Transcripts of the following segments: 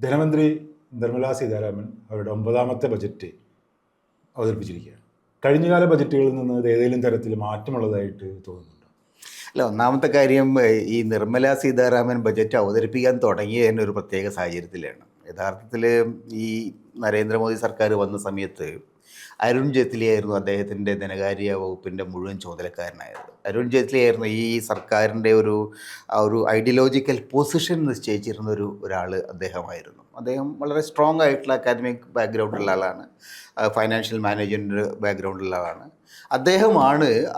ധനമന്ത്രി നിർമ്മലാ സീതാരാമൻ അവരുടെ 9ാമത്തെ ബജറ്റ് അവതരിപ്പിച്ചിരിക്കുകയാണ്. കഴിഞ്ഞകാല ബജറ്റുകളിൽ നിന്ന് അത് ഏതെങ്കിലും തരത്തിൽ മാറ്റമുള്ളതായിട്ട് തോന്നുന്നുണ്ടോ? അല്ല, ഒന്നാമത്തെ കാര്യം, ഈ നിർമ്മലാ സീതാരാമൻ ബജറ്റ് അവതരിപ്പിക്കാൻ തുടങ്ങിയതിന് ഒരു പ്രത്യേക സാഹചര്യത്തിലാണ്. യഥാർത്ഥത്തിൽ ഈ നരേന്ദ്രമോദി സർക്കാർ വന്ന സമയത്ത് അരുൺ ജെയ്റ്റ്ലി ആയിരുന്നു അദ്ദേഹത്തിൻ്റെ ധനകാര്യ വകുപ്പിൻ്റെ മുഴുവൻ ചുമതലക്കാരനായത്. അരുൺ ജെയ്റ്റ്ലി ആയിരുന്നു ഈ സർക്കാരിൻ്റെ ഒരു ഐഡിയോളജിക്കൽ പൊസിഷൻ നിശ്ചയിച്ചിരുന്ന ഒരാൾ അദ്ദേഹമായിരുന്നു. അദ്ദേഹം വളരെ സ്ട്രോങ് ആയിട്ടുള്ള അക്കാദമിക് ബാക്ക്ഗ്രൗണ്ടുള്ള ആളാണ്, ഫൈനാൻഷ്യൽ മാനേജ്മെൻറ്റ് ബാക്ക്ഗ്രൗണ്ടുള്ള ആളാണ്.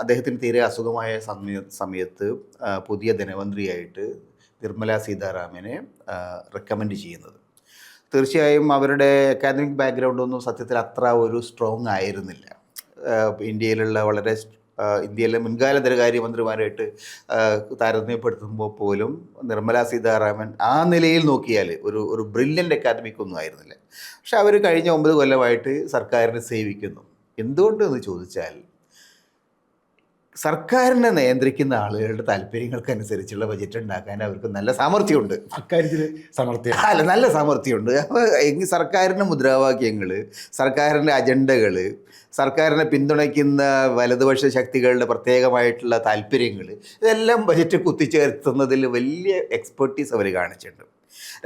അദ്ദേഹത്തിന് തീരെ അസുഖമായ സമയത്ത് പുതിയ ധനമന്ത്രിയായിട്ട് നിർമ്മലാ സീതാരാമനെ റെക്കമെൻഡ് ചെയ്യുന്നത്. തീർച്ചയായും അവരുടെ അക്കാദമിക് ബാക്ക്ഗ്രൗണ്ടൊന്നും സത്യത്തിൽ അത്ര ഒരു സ്ട്രോങ് ആയിരുന്നില്ല. ഇന്ത്യയിലെ മുൻകാല ധനകാര്യമന്ത്രിമാരായിട്ട് താരതമ്യപ്പെടുത്തുമ്പോൾ പോലും നിർമ്മലാ സീതാരാമൻ ആ നിലയിൽ നോക്കിയാൽ ഒരു ബ്രില്യൻ്റ് അക്കാദമിക് ഒന്നും ആയിരുന്നില്ല. പക്ഷെ അവർ കഴിഞ്ഞ 9 കൊല്ലമായിട്ട് സർക്കാരിനെ സേവിക്കുന്നു. എന്തുകൊണ്ടെന്ന് ചോദിച്ചാൽ, സർക്കാരിനെ നിയന്ത്രിക്കുന്ന ആളുകളുടെ താല്പര്യങ്ങൾക്കനുസരിച്ചുള്ള ബജറ്റ് ഉണ്ടാക്കാൻ അവർക്ക് നല്ല സാമർഥ്യമുണ്ട്. അക്കാര്യത്തിൽ നല്ല സാമർഥ്യമുണ്ട്. അപ്പോൾ ഈ സർക്കാരിൻ്റെ മുദ്രാവാക്യങ്ങൾ, സർക്കാരിൻ്റെ അജണ്ടകൾ, സർക്കാരിനെ പിന്തുണയ്ക്കുന്ന വലതുപക്ഷ ശക്തികളുടെ പ്രത്യേകമായിട്ടുള്ള താല്പര്യങ്ങൾ, ഇതെല്ലാം ബജറ്റ് കുത്തിച്ചേർത്തുന്നതിൽ വലിയ എക്സ്പെർട്ടീസ് അവർ കാണിച്ചിട്ടുണ്ട്.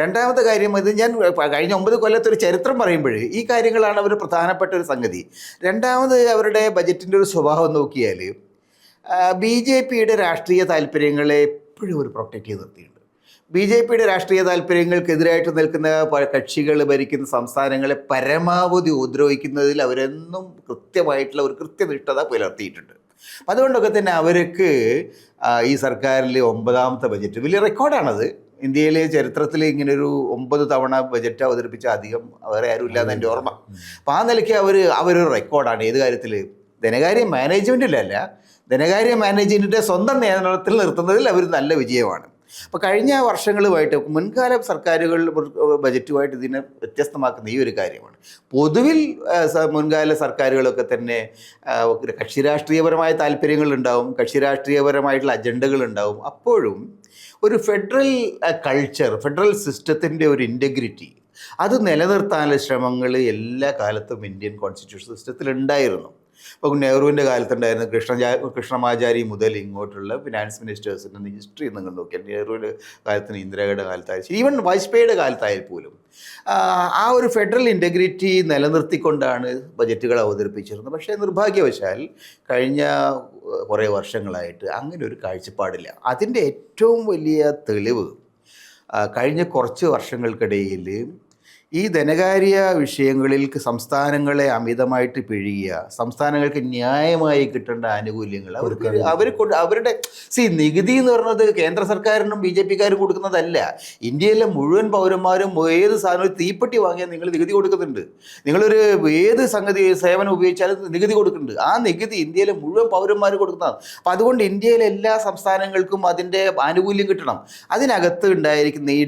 രണ്ടാമത്തെ കാര്യം, ഇത് ഞാൻ കഴിഞ്ഞ 9 കൊല്ലത്തെ ഒരു ചരിത്രം പറയുമ്പോൾ ഈ കാര്യങ്ങളാണ് അവർ പ്രധാനപ്പെട്ട ഒരു സംഗതി. രണ്ടാമത്, അവരുടെ ബജറ്റിൻ്റെ ഒരു സ്വഭാവം നോക്കിയാൽ BJPയുടെ രാഷ്ട്രീയ താല്പര്യങ്ങളെ എപ്പോഴും ഒരു പ്രൊട്ടക്റ്റ് ചെയ്ത് നിർത്തിയിട്ടുണ്ട്. BJPയുടെ രാഷ്ട്രീയ താല്പര്യങ്ങൾക്കെതിരായിട്ട് നിൽക്കുന്ന കക്ഷികൾ ഭരിക്കുന്ന സംസ്ഥാനങ്ങളെ പരമാവധി ഉപദ്രവിക്കുന്നതിൽ അവരെന്നും കൃത്യമായിട്ടുള്ള ഒരു കൃത്യനിഷ്ഠത പുലർത്തിയിട്ടുണ്ട്. അതുകൊണ്ടൊക്കെ തന്നെ അവർക്ക് ഈ സർക്കാരിൽ 9ാമത്തെ ബജറ്റ് വലിയ റെക്കോർഡാണത്. ഇന്ത്യയിലെ ചരിത്രത്തിൽ ഇങ്ങനൊരു 9 തവണ ബജറ്റ് അവതരിപ്പിച്ച അധികം വേറെ ആരും ഇല്ലാന്ന് എൻ്റെ ഓർമ്മ. അപ്പോൾ ആ നിലയ്ക്ക് അവരൊരു റെക്കോർഡാണ്. ഏത് കാര്യത്തിൽ? ധനകാര്യ മാനേജ്മെൻറ്റിലല്ല, ധനകാര്യ മാനേജ്മെൻറ്റിൻ്റെ സ്വന്തം നിയന്ത്രണത്തിൽ നിർത്തുന്നതിൽ അവർ നല്ല വിജയമാണ്. അപ്പോൾ കഴിഞ്ഞ വർഷങ്ങളുമായിട്ട് മുൻകാല സർക്കാരുകൾ ബജറ്റുമായിട്ട് ഇതിനെ വ്യത്യസ്തമാക്കുന്ന ഈ ഒരു കാര്യമാണ്. പൊതുവിൽ മുൻകാല സർക്കാരുകളൊക്കെ തന്നെ കക്ഷി രാഷ്ട്രീയപരമായ താല്പര്യങ്ങളുണ്ടാവും, കക്ഷി രാഷ്ട്രീയപരമായിട്ടുള്ള അജണ്ടകളുണ്ടാവും. അപ്പോഴും ഒരു ഫെഡറൽ കൾച്ചർ, ഫെഡറൽ സിസ്റ്റത്തിൻ്റെ ഒരു ഇൻറ്റഗ്രിറ്റി, അത് നിലനിർത്താനുള്ള ശ്രമങ്ങൾ എല്ലാ കാലത്തും ഇന്ത്യൻ കോൺസ്റ്റിറ്റ്യൂഷൻ സിസ്റ്റത്തിൽ ഉണ്ടായിരുന്നു. ഇപ്പോൾ നെഹ്റുവിൻ്റെ കാലത്തുണ്ടായിരുന്ന കൃഷ്ണമാചാരി മുതൽ ഇങ്ങോട്ടുള്ള ഫിനാൻസ് മിനിസ്റ്റേഴ്സിൻ്റെ ഹിസ്റ്ററി നിങ്ങൾ നോക്കിയാൽ, നെഹ്റുവിൻ്റെ കാലത്തിന്, ഇന്ദിരയുടെ കാലത്തായാലും, ഈവൻ വാജ്പേയിയുടെ കാലത്തായാൽ പോലും ആ ഒരു ഫെഡറൽ ഇൻറ്റഗ്രിറ്റി നിലനിർത്തിക്കൊണ്ടാണ് ബജറ്റുകൾ അവതരിപ്പിച്ചിരുന്നത്. പക്ഷേ നിർഭാഗ്യവശാൽ കഴിഞ്ഞ കുറേ വർഷങ്ങളായിട്ട് അങ്ങനെ ഒരു കാഴ്ചപ്പാടില്ല. അതിൻ്റെ ഏറ്റവും വലിയ തെളിവ് കഴിഞ്ഞ കുറച്ച് വർഷങ്ങൾക്കിടയിൽ ഈ ധനകാര്യ വിഷയങ്ങളിൽ സംസ്ഥാനങ്ങളെ അമിതമായിട്ട് പിഴിയുക, സംസ്ഥാനങ്ങൾക്ക് ന്യായമായി കിട്ടേണ്ട ആനുകൂല്യങ്ങൾ അവരുടെ നികുതി എന്ന് പറയുന്നത് കേന്ദ്ര സർക്കാരിനും BJPക്കാരും കൊടുക്കുന്നതല്ല. ഇന്ത്യയിലെ മുഴുവൻ പൗരന്മാരും ഏത് സാധനവും തീപ്പെട്ടി വാങ്ങിയാൽ നിങ്ങൾ നികുതി കൊടുക്കുന്നുണ്ട്. നിങ്ങളൊരു ഏത് സേവനം ഉപയോഗിച്ചാലും നികുതി കൊടുക്കുന്നുണ്ട്. ആ നികുതി ഇന്ത്യയിലെ മുഴുവൻ പൗരന്മാർ കൊടുക്കുന്നതാണ്. അപ്പം അതുകൊണ്ട് ഇന്ത്യയിലെ എല്ലാ സംസ്ഥാനങ്ങൾക്കും അതിൻ്റെ ആനുകൂല്യം കിട്ടണം. അതിനകത്ത് ഉണ്ടായിരിക്കുന്ന ഈ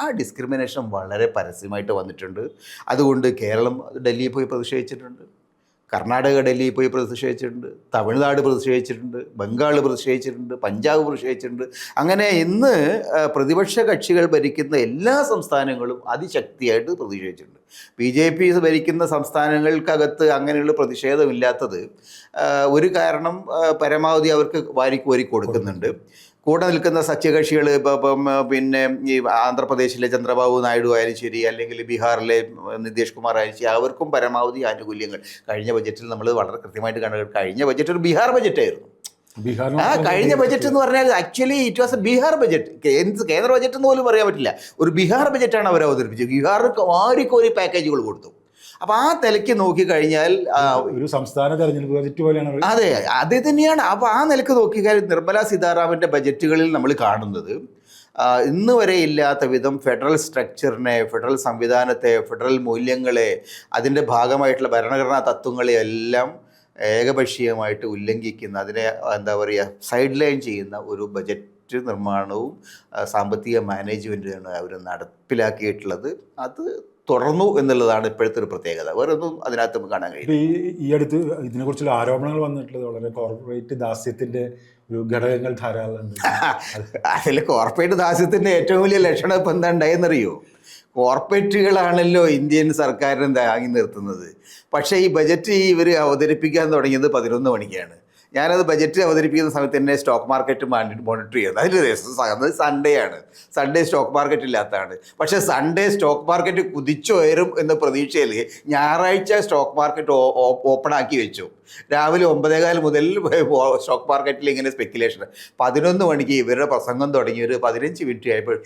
ആ ഡിസ്ക്രിമിനേഷൻ വളരെ പരസ്യമായിട്ട് വന്നിട്ടുണ്ട്. അതുകൊണ്ട് കേരളം ഡൽഹിയിൽ പോയി പ്രതിഷേധിച്ചിട്ടുണ്ട്, കർണാടക ഡൽഹിയിൽ പോയി പ്രതിഷേധിച്ചിട്ടുണ്ട്, തമിഴ്നാട് പ്രതിഷേധിച്ചിട്ടുണ്ട്, ബംഗാൾ പ്രതിഷേധിച്ചിട്ടുണ്ട്, പഞ്ചാബ് പ്രതിഷേധിച്ചിട്ടുണ്ട്. അങ്ങനെ ഇന്ന് പ്രതിപക്ഷ കക്ഷികൾ ഭരിക്കുന്ന എല്ലാ സംസ്ഥാനങ്ങളും അതിശക്തിയായിട്ട് പ്രതിഷേധിച്ചിട്ടുണ്ട്. BJP ഭരിക്കുന്ന സംസ്ഥാനങ്ങൾക്കകത്ത് അങ്ങനെയുള്ള പ്രതിഷേധമില്ലാത്തത് ഒരു കാരണം, പരമാവധി അവർക്ക് വാരിക്കോരി കൊടുക്കുന്നുണ്ട്. കൂടെ നിൽക്കുന്ന സഖ്യകക്ഷികൾ, പിന്നെ ഈ ആന്ധ്രാപ്രദേശിലെ ചന്ദ്രബാബു നായിഡു ആയാലും ശരി, അല്ലെങ്കിൽ ബീഹാറിലെ നിതീഷ് കുമാർ ആയാലും ശരി, അവർക്കും പരമാവധി ആനുകൂല്യങ്ങൾ കഴിഞ്ഞ ബജറ്റിൽ നമ്മൾ വളരെ കൃത്യമായിട്ട് കണ്ടു. കഴിഞ്ഞ ബജറ്റ് ഒരു ബീഹാർ ബജറ്റായിരുന്നു. കഴിഞ്ഞ ബജറ്റ് എന്ന് പറഞ്ഞാൽ actually it was A Bihar budget. കേന്ദ്ര ബജറ്റ് എന്ന് പോലും പറയാൻ പറ്റില്ല. ഒരു ബീഹാർ ബജറ്റാണ് അവർ അവതരിപ്പിച്ചത്. ബീഹാറിന് വാരിക്കോരി പാക്കേജുകൾ കൊടുത്തു. അപ്പോൾ ആ നിലയ്ക്ക് നോക്കിക്കഴിഞ്ഞാൽ ഒരു സംസ്ഥാന തെരഞ്ഞെടുപ്പ് ബജറ്റ് പോലെയാണ്. അതെ, അത് തന്നെയാണ്. അപ്പോൾ ആ നിലയ്ക്ക് നോക്കിക്കഴിഞ്ഞാൽ നിർമ്മലാ സീതാരാമൻ്റെ ബജറ്റുകളിൽ നമ്മൾ കാണുന്നത് ഇന്ന് വരെ ഇല്ലാത്ത വിധം ഫെഡറൽ സ്ട്രക്ചറിനെ, ഫെഡറൽ സംവിധാനത്തെ, ഫെഡറൽ മൂല്യങ്ങളെ, അതിൻ്റെ ഭാഗമായിട്ടുള്ള ഭരണഘടനാ തത്വങ്ങളെ എല്ലാം ഏകപക്ഷീയമായിട്ട് ഉല്ലംഘിക്കുന്ന, അതിനെ സൈഡ് ലൈൻ ചെയ്യുന്ന ഒരു ബജറ്റ് നിർമ്മാണവും സാമ്പത്തിക മാനേജ്മെൻറ്റുമാണ് അവർ നടപ്പിലാക്കിയിട്ടുള്ളത്. അത് തുടർന്നു എന്നുള്ളതാണ് ഇപ്പോഴത്തെ ഒരു പ്രത്യേകത. വേറെ ഒന്നും അതിനകത്ത് നമുക്ക് കാണാൻ കഴിയും. ഈ അടുത്ത് ഇതിനെക്കുറിച്ചുള്ള ആരോപണങ്ങൾ വന്നിട്ടുള്ളത് വളരെ കോർപ്പറേറ്റ് ദാസ്യത്തിൻ്റെ ഒരു ഘടകങ്ങൾ ധാരാളം ഉണ്ട്. അതിൽ കോർപ്പറേറ്റ് ദാസ്യത്തിൻ്റെ ഏറ്റവും വലിയ ലക്ഷണം ഇപ്പം എന്താ ഉണ്ടായെന്നറിയോ? കോർപ്പറേറ്റുകളാണല്ലോ ഇന്ത്യൻ സർക്കാരിനെ താങ്ങി നിർത്തുന്നത്. പക്ഷേ ഈ ബജറ്റ് ഇവർ അവതരിപ്പിക്കാൻ തുടങ്ങിയത് 11 മണിക്കാണ്. ഞാനത് ബജറ്റ് അവതരിപ്പിക്കുന്ന സമയത്ത് തന്നെ സ്റ്റോക്ക് മാർക്കറ്റ് മോണിറ്റർ ചെയ്യുന്നത്. അതിൽ അത് സൺഡേ ആണ്, സൺഡേ സ്റ്റോക്ക് മാർക്കറ്റ് ഇല്ലാത്തതാണ്. പക്ഷേ സൺഡേ സ്റ്റോക്ക് മാർക്കറ്റ് കുതിച്ചുയരും എന്ന പ്രതീക്ഷയിൽ ഞായറാഴ്ച സ്റ്റോക്ക് മാർക്കറ്റ് ഓപ്പൺ ആക്കി വെച്ചു. രാവിലെ 9:15 മുതൽ സ്റ്റോക്ക് മാർക്കറ്റിൽ ഇങ്ങനെ സ്പെക്കുലേഷൻ. 11 മണിക്ക് ഇവരുടെ പ്രസംഗം തുടങ്ങി ഒരു 15 മിനിറ്റ് ആയപ്പോൾ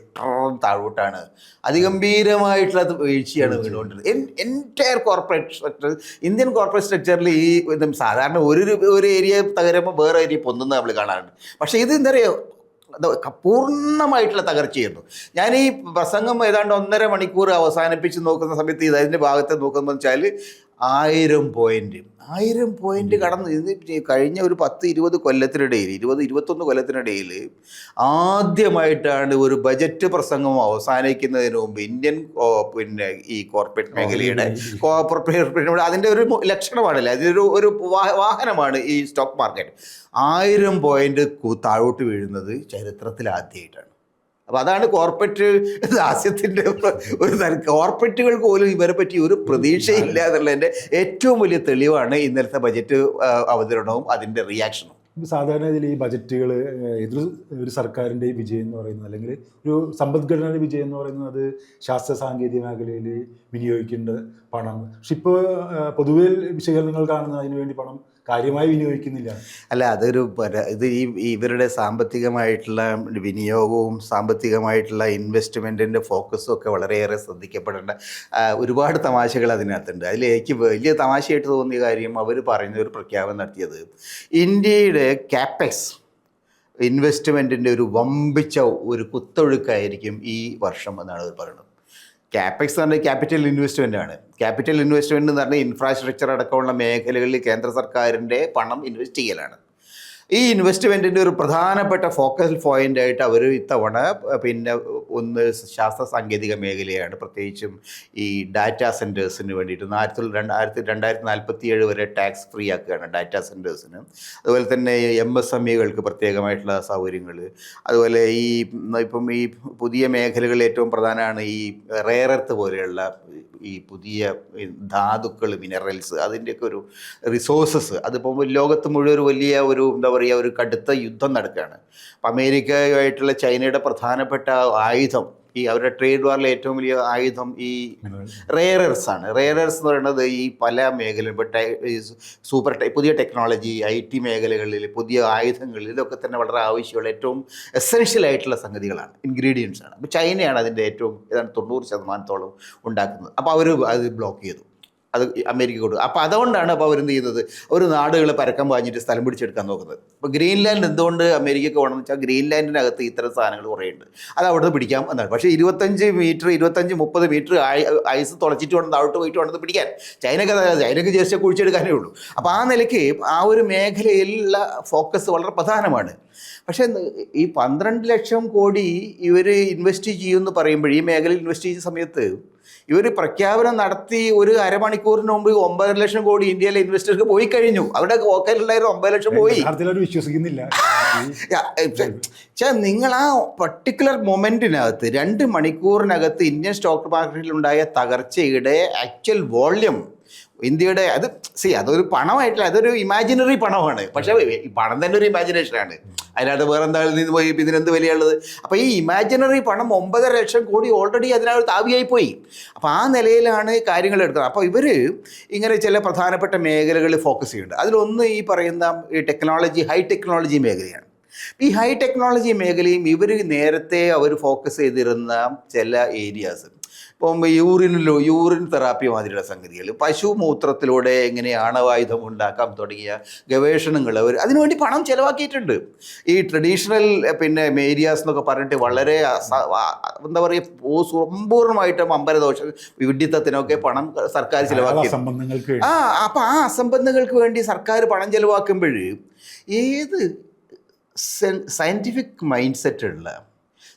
താഴോട്ടാണ്. അതിഗംഭീരമായിട്ടുള്ള വീഴ്ചയാണ് വീണുകൊണ്ടിരുന്നത്. Entire corporate structure, Indian corporate സ്ട്രക്ചറിൽ ഈ സാധാരണ ഒരു ഏരിയ തകരുമ്പോൾ വേറെ ഏരിയ പൊന്നുന്നത് നമ്മൾ കാണാറുണ്ട്. പക്ഷേ ഇത് എന്താ പറയുക, പൂർണ്ണമായിട്ടുള്ള തകർച്ചയായിരുന്നു. ഞാൻ ഈ പ്രസംഗം ഏതാണ്ട് 1.5 മണിക്കൂർ അവസാനിപ്പിച്ച് നോക്കുന്ന സമയത്ത് ഇതിൻ്റെ ഭാഗത്ത് നോക്കുന്നത് വെച്ചാൽ 1000 പോയിന്റ് കടന്ന്. ഇത് കഴിഞ്ഞ ഒരു 10-20 കൊല്ലത്തിനിടയിൽ, 20-21 കൊല്ലത്തിനിടയിൽ ആദ്യമായിട്ടാണ് ഒരു ബജറ്റ് പ്രസംഗം അവസാനിക്കുന്നതിന് മുമ്പ് ഇന്ത്യൻ ഈ കോർപ്പറേറ്റ് മേഖലയുടെ കോർപ്പറേറ്റ് അതിൻ്റെ ഒരു ലക്ഷണമാണല്ലേ, അതിനൊരു വാഹനമാണ് ഈ സ്റ്റോക്ക് മാർക്കറ്റ്. 1000 പോയിന്റ് താഴോട്ട് വീഴുന്നത് ചരിത്രത്തിൽ ആദ്യമായിട്ടാണ്. അപ്പോൾ അതാണ് കോർപ്പറേറ്റ് ദാസ്യത്തിൻ്റെ ഒരു കോർപ്പറേറ്റുകൾക്ക് പോലും ഇവരെ പറ്റി ഒരു പ്രതീക്ഷയില്ല എന്നുള്ളതിൻ്റെ ഏറ്റവും വലിയ തെളിവാണ് ഇന്നലത്തെ ബജറ്റ് അവതരണവും അതിൻ്റെ റിയാക്ഷനും. സാധാരണ ഇതിൽ ഈ ബജറ്റുകൾ ഒരു സർക്കാരിൻ്റെ വിജയം എന്ന് പറയുന്നത്, അല്ലെങ്കിൽ ഒരു സമ്പദ്ഘടനയുടെ വിജയം എന്ന് പറയുന്നത്, അത് ശാസ്ത്ര സാങ്കേതിക മേഖലയിൽ വിനിയോഗിക്കേണ്ട പണം. പക്ഷെ ഇപ്പോൾ പൊതുവെ വിശകലനങ്ങൾ കാണുന്നത് അതിനുവേണ്ടി പണം കാര്യമായി വിനിയോഗിക്കുന്നില്ല. അല്ല, ഇത് ഇവരുടെ സാമ്പത്തികമായിട്ടുള്ള വിനിയോഗവും സാമ്പത്തികമായിട്ടുള്ള ഇൻവെസ്റ്റ്മെൻറ്റിൻ്റെ ഫോക്കസും ഒക്കെ വളരെയേറെ ശ്രദ്ധിക്കപ്പെടേണ്ട ഒരുപാട് തമാശകൾ അതിനകത്തുണ്ട്. അതിൽ എനിക്ക് വലിയ തമാശയായിട്ട് തോന്നിയ കാര്യം, അവർ പറയുന്ന ഒരു പ്രഖ്യാപനം നടത്തിയത് ഇന്ത്യയുടെ ക്യാപെക്സ് ഇൻവെസ്റ്റ്മെൻറ്റിൻ്റെ ഒരു വമ്പിച്ച ഒരു കുത്തൊഴുക്കായിരിക്കും ഈ വർഷം എന്നാണ് അവർ പറയുന്നത്. ക്യാപെക്സ് എന്ന് പറഞ്ഞാൽ ക്യാപിറ്റൽ ഇൻവെസ്റ്റ്മെൻ്റ് ആണ്. ക്യാപിറ്റൽ ഇൻവെസ്റ്റ്മെൻറ്റ് എന്ന് പറഞ്ഞാൽ ഇൻഫ്രാസ്ട്രക്ചർ അടക്കമുള്ള മേഖലകളിൽ കേന്ദ്ര സർക്കാരിൻ്റെ പണം ഇൻവെസ്റ്റ് ചെയ്യലാണ്. ഈ ഇൻവെസ്റ്റ്മെൻറ്റിൻ്റെ ഒരു പ്രധാനപ്പെട്ട ഫോക്കസ് പോയിൻ്റായിട്ട് അവർ ഇത്തവണ ഒന്ന് ശാസ്ത്ര സാങ്കേതിക മേഖലയാണ്. പ്രത്യേകിച്ചും ഈ ഡാറ്റാ സെൻറ്റേഴ്സിന് വേണ്ടിയിട്ട് 2047 വരെ ടാക്സ് ഫ്രീ ആക്കുകയാണ് ഡാറ്റാ സെൻറ്റേഴ്സിന്. അതുപോലെ തന്നെ MSMEകൾക്ക് പ്രത്യേകമായിട്ടുള്ള സൗകര്യങ്ങൾ. അതുപോലെ ഇപ്പം ഈ പുതിയ മേഖലകളിൽ ഏറ്റവും പ്രധാനമാണ് ഈ റെയർ എർത്ത് പോലെയുള്ള ഈ പുതിയ ധാതുക്കൾ, മിനറൽസ്, അതിൻ്റെയൊക്കെ ഒരു റിസോഴ്സസ്. അതിപ്പോൾ ലോകത്ത് മുഴുവൻ വലിയ ഒരു കടുത്ത യുദ്ധം നടക്കുകയാണ്. അപ്പം അമേരിക്കയുമായിട്ടുള്ള ചൈനയുടെ പ്രധാനപ്പെട്ട ആയുധം, ഈ അവരുടെ ട്രേഡ് വാറിലെ ഏറ്റവും വലിയ ആയുധം ഈ റെയർ എർത്ത് ആണ്. റെയർ എർത്ത് എന്ന് പറയുന്നത് ഈ പല മേഖലയും, ഇപ്പോൾ പുതിയ ടെക്നോളജി, IT മേഖലകളിൽ പുതിയ ആയുധങ്ങൾ, ഇതൊക്കെ തന്നെ വളരെ ആവശ്യമുള്ള ഏറ്റവും എസെൻഷ്യൽ ആയിട്ടുള്ള സംഗതികളാണ്, ഇൻഗ്രീഡിയൻസ് ആണ്. അപ്പോൾ ചൈനയാണ് അതിൻ്റെ ഏറ്റവും ഏതാണ്ട് 90% ഉണ്ടാക്കുന്നത്. അപ്പോൾ അവർ അത് ബ്ലോക്ക് ചെയ്തു, അത് അമേരിക്ക കൊടുക്കും. അപ്പോൾ അതുകൊണ്ടാണ് അപ്പോൾ അവരെന്ത് ചെയ്യുന്നത്, ഒരു നാടുകൾ പരക്കം പാഞ്ഞിട്ട് സ്ഥലം പിടിച്ചെടുക്കാൻ നോക്കുന്നത്. അപ്പോൾ ഗ്രീൻലാൻഡ് എന്തുകൊണ്ട് അമേരിക്കയ്ക്ക് വേണമെന്ന് വെച്ചാൽ, ഗ്രീൻലാൻഡിനകത്ത് ഇത്തരം സാധനങ്ങൾ കുറേ ഉണ്ട്, അത് അവിടെ നിന്ന് പിടിക്കാം എന്നാണ്. പക്ഷേ 25-30 മീറ്റർ ഐസ് തുളച്ചിട്ട് വേണം താഴോട്ട് പോയിട്ട് വേണം പിടിക്കാൻ. ചൈനയ്ക്ക് ജസ്റ്റ് കുഴിച്ചെടുക്കാനേ ഉള്ളൂ. അപ്പോൾ ആ നിലയ്ക്ക് ആ ഒരു മേഖലയിലുള്ള ഫോക്കസ് വളരെ പ്രധാനമാണ്. പക്ഷേ ഈ 12 ലക്ഷം കോടി ഇവർ ഇൻവെസ്റ്റ് ചെയ്യുമെന്ന് പറയുമ്പോൾ, ഈ മേഖലയിൽ ഇൻവെസ്റ്റ് ചെയ്യുന്ന സമയത്ത് ഇവർ പ്രഖ്യാപനം നടത്തി ഒരു അരമണിക്കൂറിന് മുമ്പ് 9 ലക്ഷം കോടി ഇന്ത്യയിലെ ഇൻവെസ്റ്റർക്ക് പോയി കഴിഞ്ഞു. അവിടെ ഓക്കയിലുള്ളവർ 9 ലക്ഷം പോയി. വിശ്വസിക്കുന്നില്ല. നിങ്ങൾ ആ പർട്ടിക്കുലർ മൊമെൻറ്റിനകത്ത് 2 മണിക്കൂറിനകത്ത് ഇന്ത്യൻ സ്റ്റോക്ക് മാർക്കറ്റിലുണ്ടായ തകർച്ചയുടെ ആക്ച്വൽ വോള്യം ഇന്ത്യയുടെ അതൊരു പണമായിട്ടില്ല, അതൊരു ഇമാജിനറി പണമാണ്. പക്ഷേ ഈ പണം തന്നെ ഒരു ഇമാജിനേഷനാണ്. അതിനകത്ത് വേറെ എന്തായാലും നിന്ന് പോയി ഇതിനെന്ത് വിലയുള്ളത്. അപ്പോൾ ഈ ഇമാജിനറി പണം 9.5 ലക്ഷം കോടി ഓൾറെഡി അതിനകത്ത് ആവിയായി പോയി. അപ്പോൾ ആ നിലയിലാണ് കാര്യങ്ങൾ എടുക്കുന്നത്. അപ്പോൾ ഇവർ ഇങ്ങനെ ചില പ്രധാനപ്പെട്ട മേഖലകളിൽ ഫോക്കസ് ചെയ്യുന്നുണ്ട്. അതിലൊന്ന് ഈ പറയുന്ന ഈ ഹൈ ടെക്നോളജി മേഖലയാണ്. ഈ ഹൈ ടെക്നോളജി മേഖലയും ഇവർ നേരത്തെ അവർ ഫോക്കസ് ചെയ്തിരുന്ന ചില ഏരിയാസ്, ഇപ്പം യൂറിൻ തെറാപ്പി മാതിരിയുള്ള സംഗതികൾ, പശുമൂത്രത്തിലൂടെ എങ്ങനെ ആണവായുധം ഉണ്ടാക്കാം തുടങ്ങിയ ഗവേഷണങ്ങൾ അവർ അതിനുവേണ്ടി പണം ചിലവാക്കിയിട്ടുണ്ട്. ഈ ട്രഡീഷണൽ ഏരിയാസ് എന്നൊക്കെ പറഞ്ഞിട്ട് വളരെ എന്താ പറയുക, സമ്പൂർണ്ണമായിട്ടും അമ്പരദോഷ വിഡിത്തത്തിനൊക്കെ പണം സർക്കാർ ചിലവാക്കി. അപ്പം ആ അസംബന്ധങ്ങൾക്ക് വേണ്ടി സർക്കാർ പണം ചിലവാക്കുമ്പോൾ ഏത് സയൻറ്റിഫിക് മൈൻഡ് സെറ്റുള്ള,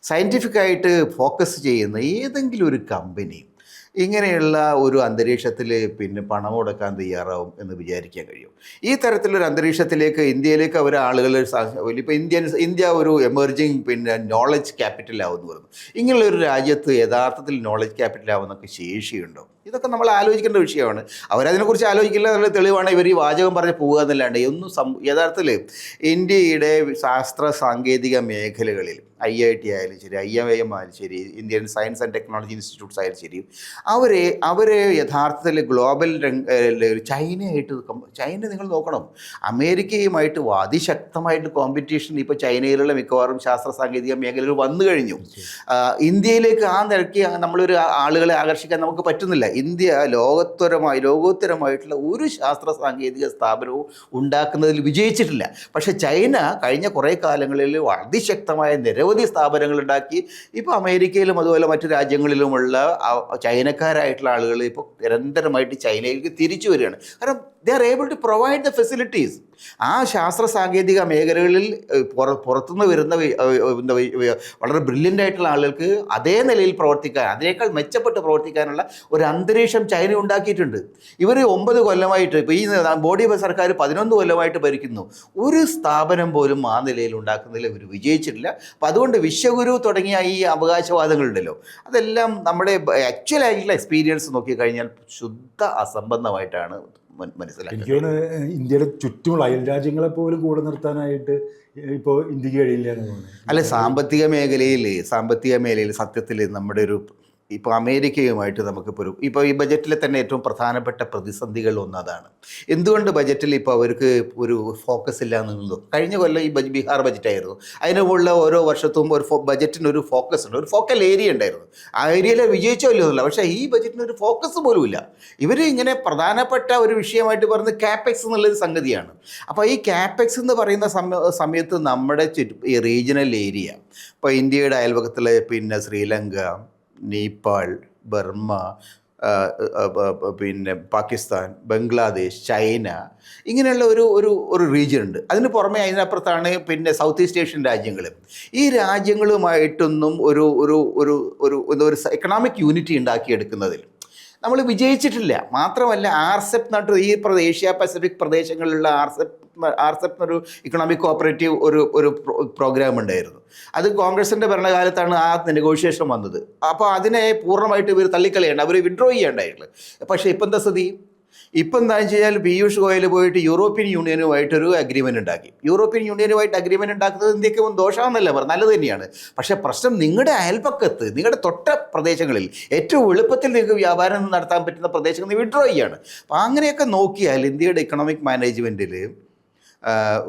സയൻറ്റിഫിക്കായിട്ട് ഫോക്കസ് ചെയ്യുന്ന ഏതെങ്കിലും ഒരു കമ്പനി ഇങ്ങനെയുള്ള ഒരു അന്തരീക്ഷത്തിൽ പിന്നെ പണം മുടക്കാൻ തയ്യാറാവും എന്ന് വിചാരിക്കാൻ കഴിയും. ഈ തരത്തിലൊരു അന്തരീക്ഷത്തിലേക്ക് ഇന്ത്യയിലേക്ക് അവർ ആളുകൾ ഇപ്പോൾ ഇന്ത്യ ഒരു എമർജിങ് പിന്നെ നോളജ് ക്യാപിറ്റലാവും എന്ന് പറയുന്നു. ഇങ്ങനെയുള്ള ഒരു രാജ്യത്ത് യഥാർത്ഥത്തിൽ നോളജ് ക്യാപിറ്റലാവുന്നൊക്കെ ശേഷിയുണ്ടോ? ഇതൊക്കെ നമ്മൾ ആലോചിക്കേണ്ട വിഷയമാണ്. അവരതിനെക്കുറിച്ച് ആലോചിക്കില്ല എന്നുള്ള തെളിവാണ് ഇവർ ഈ വാചകം പറഞ്ഞ് പോകുക എന്നല്ലാണ്ട് ഒന്നും യഥാർത്ഥത്തിൽ ഇന്ത്യയുടെ ശാസ്ത്ര സാങ്കേതിക മേഖലകളിൽ IIT ആയാലും ശരി, IIM ആയാലും ശരി, Indian science and technology institutes ആയാലും ശരി, അവരെ യഥാർത്ഥത്തിൽ ഗ്ലോബൽ ചൈന നിങ്ങൾ നോക്കണം, അമേരിക്കയുമായിട്ട് അതിശക്തമായിട്ട് കോമ്പറ്റീഷൻ ഇപ്പോൾ ചൈനയിലുള്ള മിക്കവാറും ശാസ്ത്ര സാങ്കേതിക മേഖലകൾ വന്നു കഴിഞ്ഞു. ഇന്ത്യയിലേക്ക് ആ നിരക്കി നമ്മളൊരു ആളുകളെ ആകർഷിക്കാൻ നമുക്ക് പറ്റുന്നില്ല. ഇന്ത്യ ലോകോത്തരമായിട്ടുള്ള ഒരു ശാസ്ത്ര സാങ്കേതിക സ്ഥാപനവും ഉണ്ടാക്കുന്നതിൽ വിജയിച്ചിട്ടില്ല. പക്ഷേ ചൈന കഴിഞ്ഞ കുറേ കാലങ്ങളിൽ അതിശക്തമായ നിരവധി സ്ഥാപനങ്ങൾ ഉണ്ടാക്കി. ഇപ്പോൾ അമേരിക്കയിലും അതുപോലെ മറ്റു രാജ്യങ്ങളിലുമുള്ള ചൈനക്കാരായിട്ടുള്ള ആളുകൾ ഇപ്പോൾ നിരന്തരമായിട്ട് ചൈനയിലേക്ക് തിരിച്ചു വരികയാണ്. കാരണം they are able to provide the facilities. ആ ശാസ്ത്ര സാങ്കേതിക മേഖലകളിൽ പുറത്തുനിന്ന് വരുന്ന വളരെ ബ്രില്യൻ്റ് ആയിട്ടുള്ള ആളുകൾക്ക് അതേ നിലയിൽ പ്രവർത്തിക്കാൻ, അതിനേക്കാൾ മെച്ചപ്പെട്ട് പ്രവർത്തിക്കാനുള്ള ഒരു അന്തരീക്ഷം ചൈന ഉണ്ടാക്കിയിട്ടുണ്ട്. ഇവർ 9 കൊല്ലമായിട്ട്, ഇപ്പോൾ ഈ മോഡി സർക്കാർ 11 കൊല്ലമായിട്ട് ഭരിക്കുന്നു, ഒരു സ്ഥാപനം പോലും ആ നിലയിൽ ഉണ്ടാക്കുന്നതിൽ ഇവർ വിജയിച്ചിട്ടില്ല. അപ്പോൾ അതുകൊണ്ട് വിശ്വഗുരു തുടങ്ങിയ ഈ അവകാശവാദങ്ങളുണ്ടല്ലോ, അതെല്ലാം നമ്മുടെ ആക്ച്വലായിട്ടുള്ള എക്സ്പീരിയൻസ് നോക്കിക്കഴിഞ്ഞാൽ ശുദ്ധ അസംബന്ധമായിട്ടാണ് മനസ്സിലാക്കുന്നത്. എനിക്ക് തോന്നുന്നു ഇന്ത്യയുടെ ചുറ്റുമുള്ള അയൽ രാജ്യങ്ങളെ പോലും കൂടെ നിർത്താനായിട്ട് ഇപ്പോൾ ഇന്ത്യക്ക് കഴിയില്ല എന്ന് തോന്നുന്നു. അല്ല, സാമ്പത്തിക മേഖലയിൽ സത്യത്തിൽ നമ്മുടെ ഇപ്പോൾ അമേരിക്കയുമായിട്ട് നമുക്കിപ്പോൾ ഇപ്പോൾ ഈ ബജറ്റിൽ തന്നെ ഏറ്റവും പ്രധാനപ്പെട്ട പ്രതിസന്ധികൾ ഒന്നതാണ്. എന്തുകൊണ്ട് ബജറ്റിൽ ഇപ്പോൾ അവർക്ക് ഒരു ഫോക്കസ് ഇല്ല എന്നുള്ളൂ. കഴിഞ്ഞ കൊല്ലം ഈ ബീഹാർ ബജറ്റായിരുന്നു, അതിനുള്ള ഓരോ വർഷത്തും ഒരു ബജറ്റിനൊരു ഫോക്കസ് ഉണ്ട്, ഒരു ഫോക്കൽ ഏരിയ ഉണ്ടായിരുന്നു. ആ ഏരിയയിൽ വിജയിച്ചോ ഇല്ലെന്നില്ല. പക്ഷേ ഈ ബജറ്റിനൊരു ഫോക്കസ് പോലും ഇല്ല. ഇവർ ഇങ്ങനെ പ്രധാനപ്പെട്ട ഒരു വിഷയമായിട്ട് പറയുന്നത് ക്യാപെക്സ് എന്നുള്ളൊരു സംഗതിയാണ്. അപ്പോൾ ഈ ക്യാപെക്സ് എന്ന് പറയുന്ന സമയത്ത് നമ്മുടെ ഈ റീജിയണൽ ഏരിയ, ഇപ്പോൾ ഇന്ത്യയുടെ അയൽപക്കത്തിലെ പിന്നെ ശ്രീലങ്ക, നേപ്പാൾ, ബർമ്മ, പിന്നെ പാകിസ്ഥാൻ, ബംഗ്ലാദേശ്, ചൈന, ഇങ്ങനെയുള്ള ഒരു റീജിയൻ ഉണ്ട്. അതിന് പുറമെ അതിനപ്പുറത്താണ് പിന്നെ സൗത്ത് ഈസ്റ്റ് ഏഷ്യൻ രാജ്യങ്ങൾ. ഈ രാജ്യങ്ങളുമായിട്ടൊന്നും ഒരു എക്കണോമിക് യൂണിറ്റി ഉണ്ടാക്കിയെടുക്കുന്നതിൽ നമ്മൾ വിജയിച്ചിട്ടില്ല. മാത്രമല്ല RCEP എന്നിട്ട് ഈ ഏഷ്യ പസഫിക് പ്രദേശങ്ങളിലുള്ള RCEP എന്നൊരു ഇക്കണോമിക് കോപ്പറേറ്റീവ് ഒരു പ്രോഗ്രാം ഉണ്ടായിരുന്നു. അത് കോൺഗ്രസിൻ്റെ ഭരണകാലത്താണ് ആ നെഗോഷിയേഷൻ വന്നത്. അപ്പോൾ അതിനെ പൂർണ്ണമായിട്ട് ഇവർ തള്ളിക്കളയേണ്ട, അവർ വിഡ്രോ ചെയ്യേണ്ടായിട്ടുള്ളത്. പക്ഷേ ഇപ്പം എന്താ സ്ഥിതി? ഇപ്പം എന്താണെന്ന് വെച്ച് കഴിഞ്ഞാൽ പീയൂഷ് ഗോയൽ പോയിട്ട് യൂറോപ്യൻ യൂണിയനുമായിട്ടൊരു അഗ്രിമെൻ്റ് ഉണ്ടാക്കി. യൂറോപ്യൻ യൂണിയനുമായിട്ട് അഗ്രിമെൻ്റ് ഉണ്ടാക്കുന്നത് ഇന്ത്യക്ക് ദോഷമാണെന്നല്ല പറഞ്ഞത്, നല്ലത് തന്നെയാണ്. പക്ഷേ പ്രശ്നം നിങ്ങളുടെ അയൽപ്പക്കത്ത്, നിങ്ങളുടെ തൊട്ട പ്രദേശങ്ങളിൽ ഏറ്റവും എളുപ്പത്തിൽ നിങ്ങൾക്ക് വ്യാപാരം നടത്താൻ പറ്റുന്ന പ്രദേശങ്ങളിൽ വിഡ്രോ ചെയ്യാണ്. അപ്പോൾ അങ്ങനെയൊക്കെ നോക്കിയാൽ ഇന്ത്യയുടെ ഇക്കണോമിക് മാനേജ്മെൻറ്റിൽ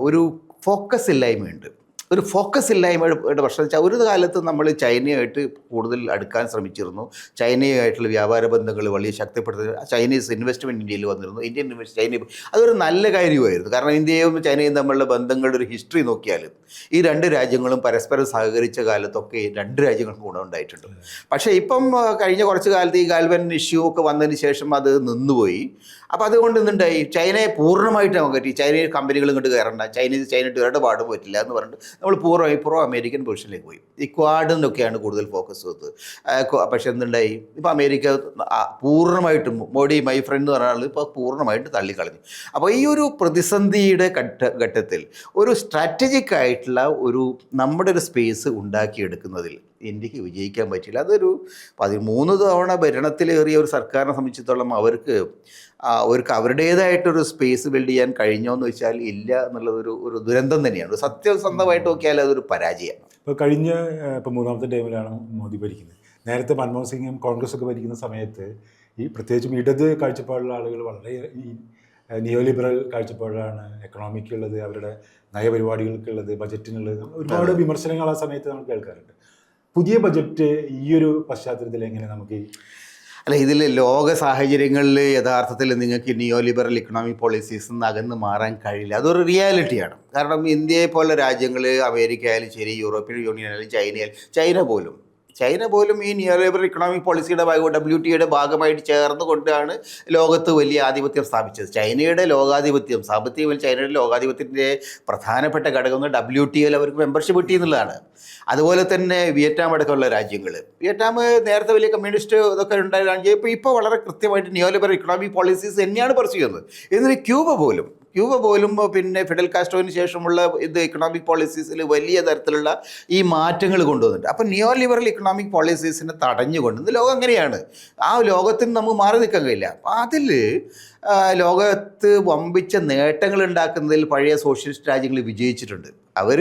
ഒരു ഫോക്കസ് ഇല്ലായ്മയുണ്ട്. ഒരു ഫോക്കസ് ഇല്ലായ്മയുടെ പ്രശ്നം വെച്ചാൽ ഒരു കാലത്ത് നമ്മൾ ചൈനയായിട്ട് കൂടുതൽ അടുക്കാൻ ശ്രമിച്ചിരുന്നു. ചൈനയുമായിട്ടുള്ള വ്യാപാര ബന്ധങ്ങൾ വലിയ ശക്തിപ്പെടുത്തുക, ചൈനീസ് ഇൻവെസ്റ്റ്മെൻറ്റ് ഇന്ത്യയിൽ വന്നിരുന്നു. ചൈന അതൊരു നല്ല കാര്യമായിരുന്നു. കാരണം ഇന്ത്യയും ചൈനയും തമ്മിലുള്ള ബന്ധങ്ങളുടെ ഒരു ഹിസ്റ്ററി നോക്കിയാൽ ഈ രണ്ട് രാജ്യങ്ങളും പരസ്പരം സഹകരിച്ച കാലത്തൊക്കെ രണ്ട് രാജ്യങ്ങൾക്കും ഗുണമുണ്ടായിട്ടുണ്ട്. പക്ഷേ ഇപ്പം കഴിഞ്ഞ കുറച്ച് കാലത്ത് ഈ ഗാൽവൻ ഇഷ്യൂ ഒക്കെ വന്നതിന് ശേഷം അത് നിന്നുപോയി. അപ്പോൾ അതുകൊണ്ട് എന്തുണ്ടായി, ചൈനയെ പൂർണ്ണമായിട്ട് നമുക്ക് പറ്റി, ചൈനയിൽ കമ്പനികൾ ഇങ്ങോട്ട് കയറണ്ട, ചൈനയായിട്ട് ഇടപാട് പറ്റില്ല എന്ന് പറഞ്ഞിട്ട് നമ്മൾ പ്രോ അമേരിക്കൻ പൊസിഷനിലേക്ക് പോയി. ഈ ക്വാഡിനൊക്കെയാണ് കൂടുതൽ ഫോക്കസ് ചെയ്തത്. പക്ഷെ എന്തുണ്ടായി, ഇപ്പോൾ അമേരിക്ക പൂർണ്ണമായിട്ടും മോഡി മൈ ഫ്രണ്ട് എന്ന് പറഞ്ഞാൽ ഇപ്പോൾ പൂർണ്ണമായിട്ട് തള്ളിക്കളഞ്ഞു. അപ്പോൾ ഈ ഒരു പ്രതിസന്ധിയുടെ ഘട്ടത്തിൽ ഒരു സ്ട്രാറ്റജിക് ആയിട്ടുള്ള നമ്മുടെ ഒരു സ്പേസ് ഉണ്ടാക്കിയെടുക്കുന്നതിൽ ഇന്ത്യക്ക് വിജയിക്കാൻ പറ്റില്ല. അതൊരു 13 തവണ ഭരണത്തിലേറിയ ഒരു സർക്കാരിനെ സംബന്ധിച്ചിടത്തോളം അവർക്ക് അവരുടേതായിട്ടൊരു സ്പേസ് ബിൽഡ് ചെയ്യാൻ കഴിഞ്ഞോ എന്ന് വെച്ചാൽ ഇല്ല എന്നുള്ളത് ഒരു ദുരന്തം തന്നെയാണ്. സത്യസന്ധമായിട്ട് നോക്കിയാൽ അതൊരു പരാജയമാണ്. ഇപ്പോൾ മൂന്നാമത്തെ ടൈമിലാണ് മോദി ഭരിക്കുന്നത്. നേരത്തെ മൻമോഹൻ സിംഗും കോൺഗ്രസ് ഒക്കെ ഭരിക്കുന്ന സമയത്ത് പ്രത്യേകിച്ചും ഇടത് കാഴ്ചപ്പാടുള്ള ആളുകൾ വളരെ ഈ നിയോ ലിബറൽ കാഴ്ചപ്പാടാണ് എക്കണോമിക്കുള്ളത്, അവരുടെ നയപരിപാടികൾക്കുള്ളത്, ബജറ്റിനുള്ളത്. ഒരുപാട് വിമർശനങ്ങൾ ആ സമയത്ത് നമുക്ക് കേൾക്കാറുണ്ട്. പുതിയ ബജറ്റ് ഈ ഒരു പശ്ചാത്തലത്തിൽ എങ്ങനെ നമുക്ക് ഇതിൽ ലോക സാഹചര്യങ്ങളിൽ യഥാർത്ഥത്തിൽ നിങ്ങൾക്ക് നിയോ ലിബറൽ ഇക്കണോമിക് പോളിസീസ് നിന്ന് അകന്ന് മാറാൻ കഴിയില്ല. അതൊരു റിയാലിറ്റിയാണ്. കാരണം ഇന്ത്യയെ പോലെ രാജ്യങ്ങൾ, അമേരിക്ക ആയാലും ശരി, യൂറോപ്യൻ യൂണിയൻ ആയാലും ചൈന പോലും ചൈന പോലും ഈ നിയോ ലിബറൽ ഇക്കണോമിക് പോളിസിയുടെ ഭാഗം WTOയുടെ ഭാഗമായിട്ട് ചേർന്നുകൊണ്ടാണ് ലോകത്ത് വലിയ ആധിപത്യം സ്ഥാപിച്ചത്. ചൈനയുടെ ലോകാധിപത്യം, സാമ്പത്തികമായി ചൈനയുടെ ലോകാധിപത്യത്തിൻ്റെ പ്രധാനപ്പെട്ട ഘടകം WTOയിൽ അവർക്ക് മെമ്പർഷിപ്പ് കിട്ടി എന്നുള്ളതാണ്. അതുപോലെ തന്നെ വിയറ്റ്നാം അടക്കമുള്ള രാജ്യങ്ങൾ, വിയറ്റ്നാം നേരത്തെ വലിയ കമ്മ്യൂണിസ്റ്റ് ഇതൊക്കെ ഉണ്ടായ രാജ്യം ഇപ്പോൾ വളരെ കൃത്യമായിട്ട് നിയോ ലിബറൽ ഇക്കണോമിക് പോളിസീസ് തന്നെയാണ് പർസ്യൂ ചെയ്യുന്നത്. എന്നിട്ട് ക്യൂബ പോലും പിന്നെ ഫിഡൽ കാസ്ട്രോവിന് ശേഷമുള്ള ഇക്കണോമിക് പോളിസീസിൽ വലിയ തരത്തിലുള്ള ഈ മാറ്റങ്ങൾ കൊണ്ടുവന്നിട്ട്, അപ്പം നിയോ ലിബറൽ ഇക്കണോമിക് പോളിസീസിനെ തടഞ്ഞുകൊണ്ട് ഇന്ന് ലോകം അങ്ങനെയാണ്. ആ ലോകത്തിന് നമുക്ക് മാറി നിൽക്കാൻ കഴിയില്ല. അപ്പം അതിൽ ലോകത്ത് വമ്പിച്ച നേട്ടങ്ങൾ ഉണ്ടാക്കുന്നതിൽ പഴയ സോഷ്യലിസ്റ്റ് രാജ്യങ്ങൾ വിജയിച്ചിട്ടുണ്ട്. അവർ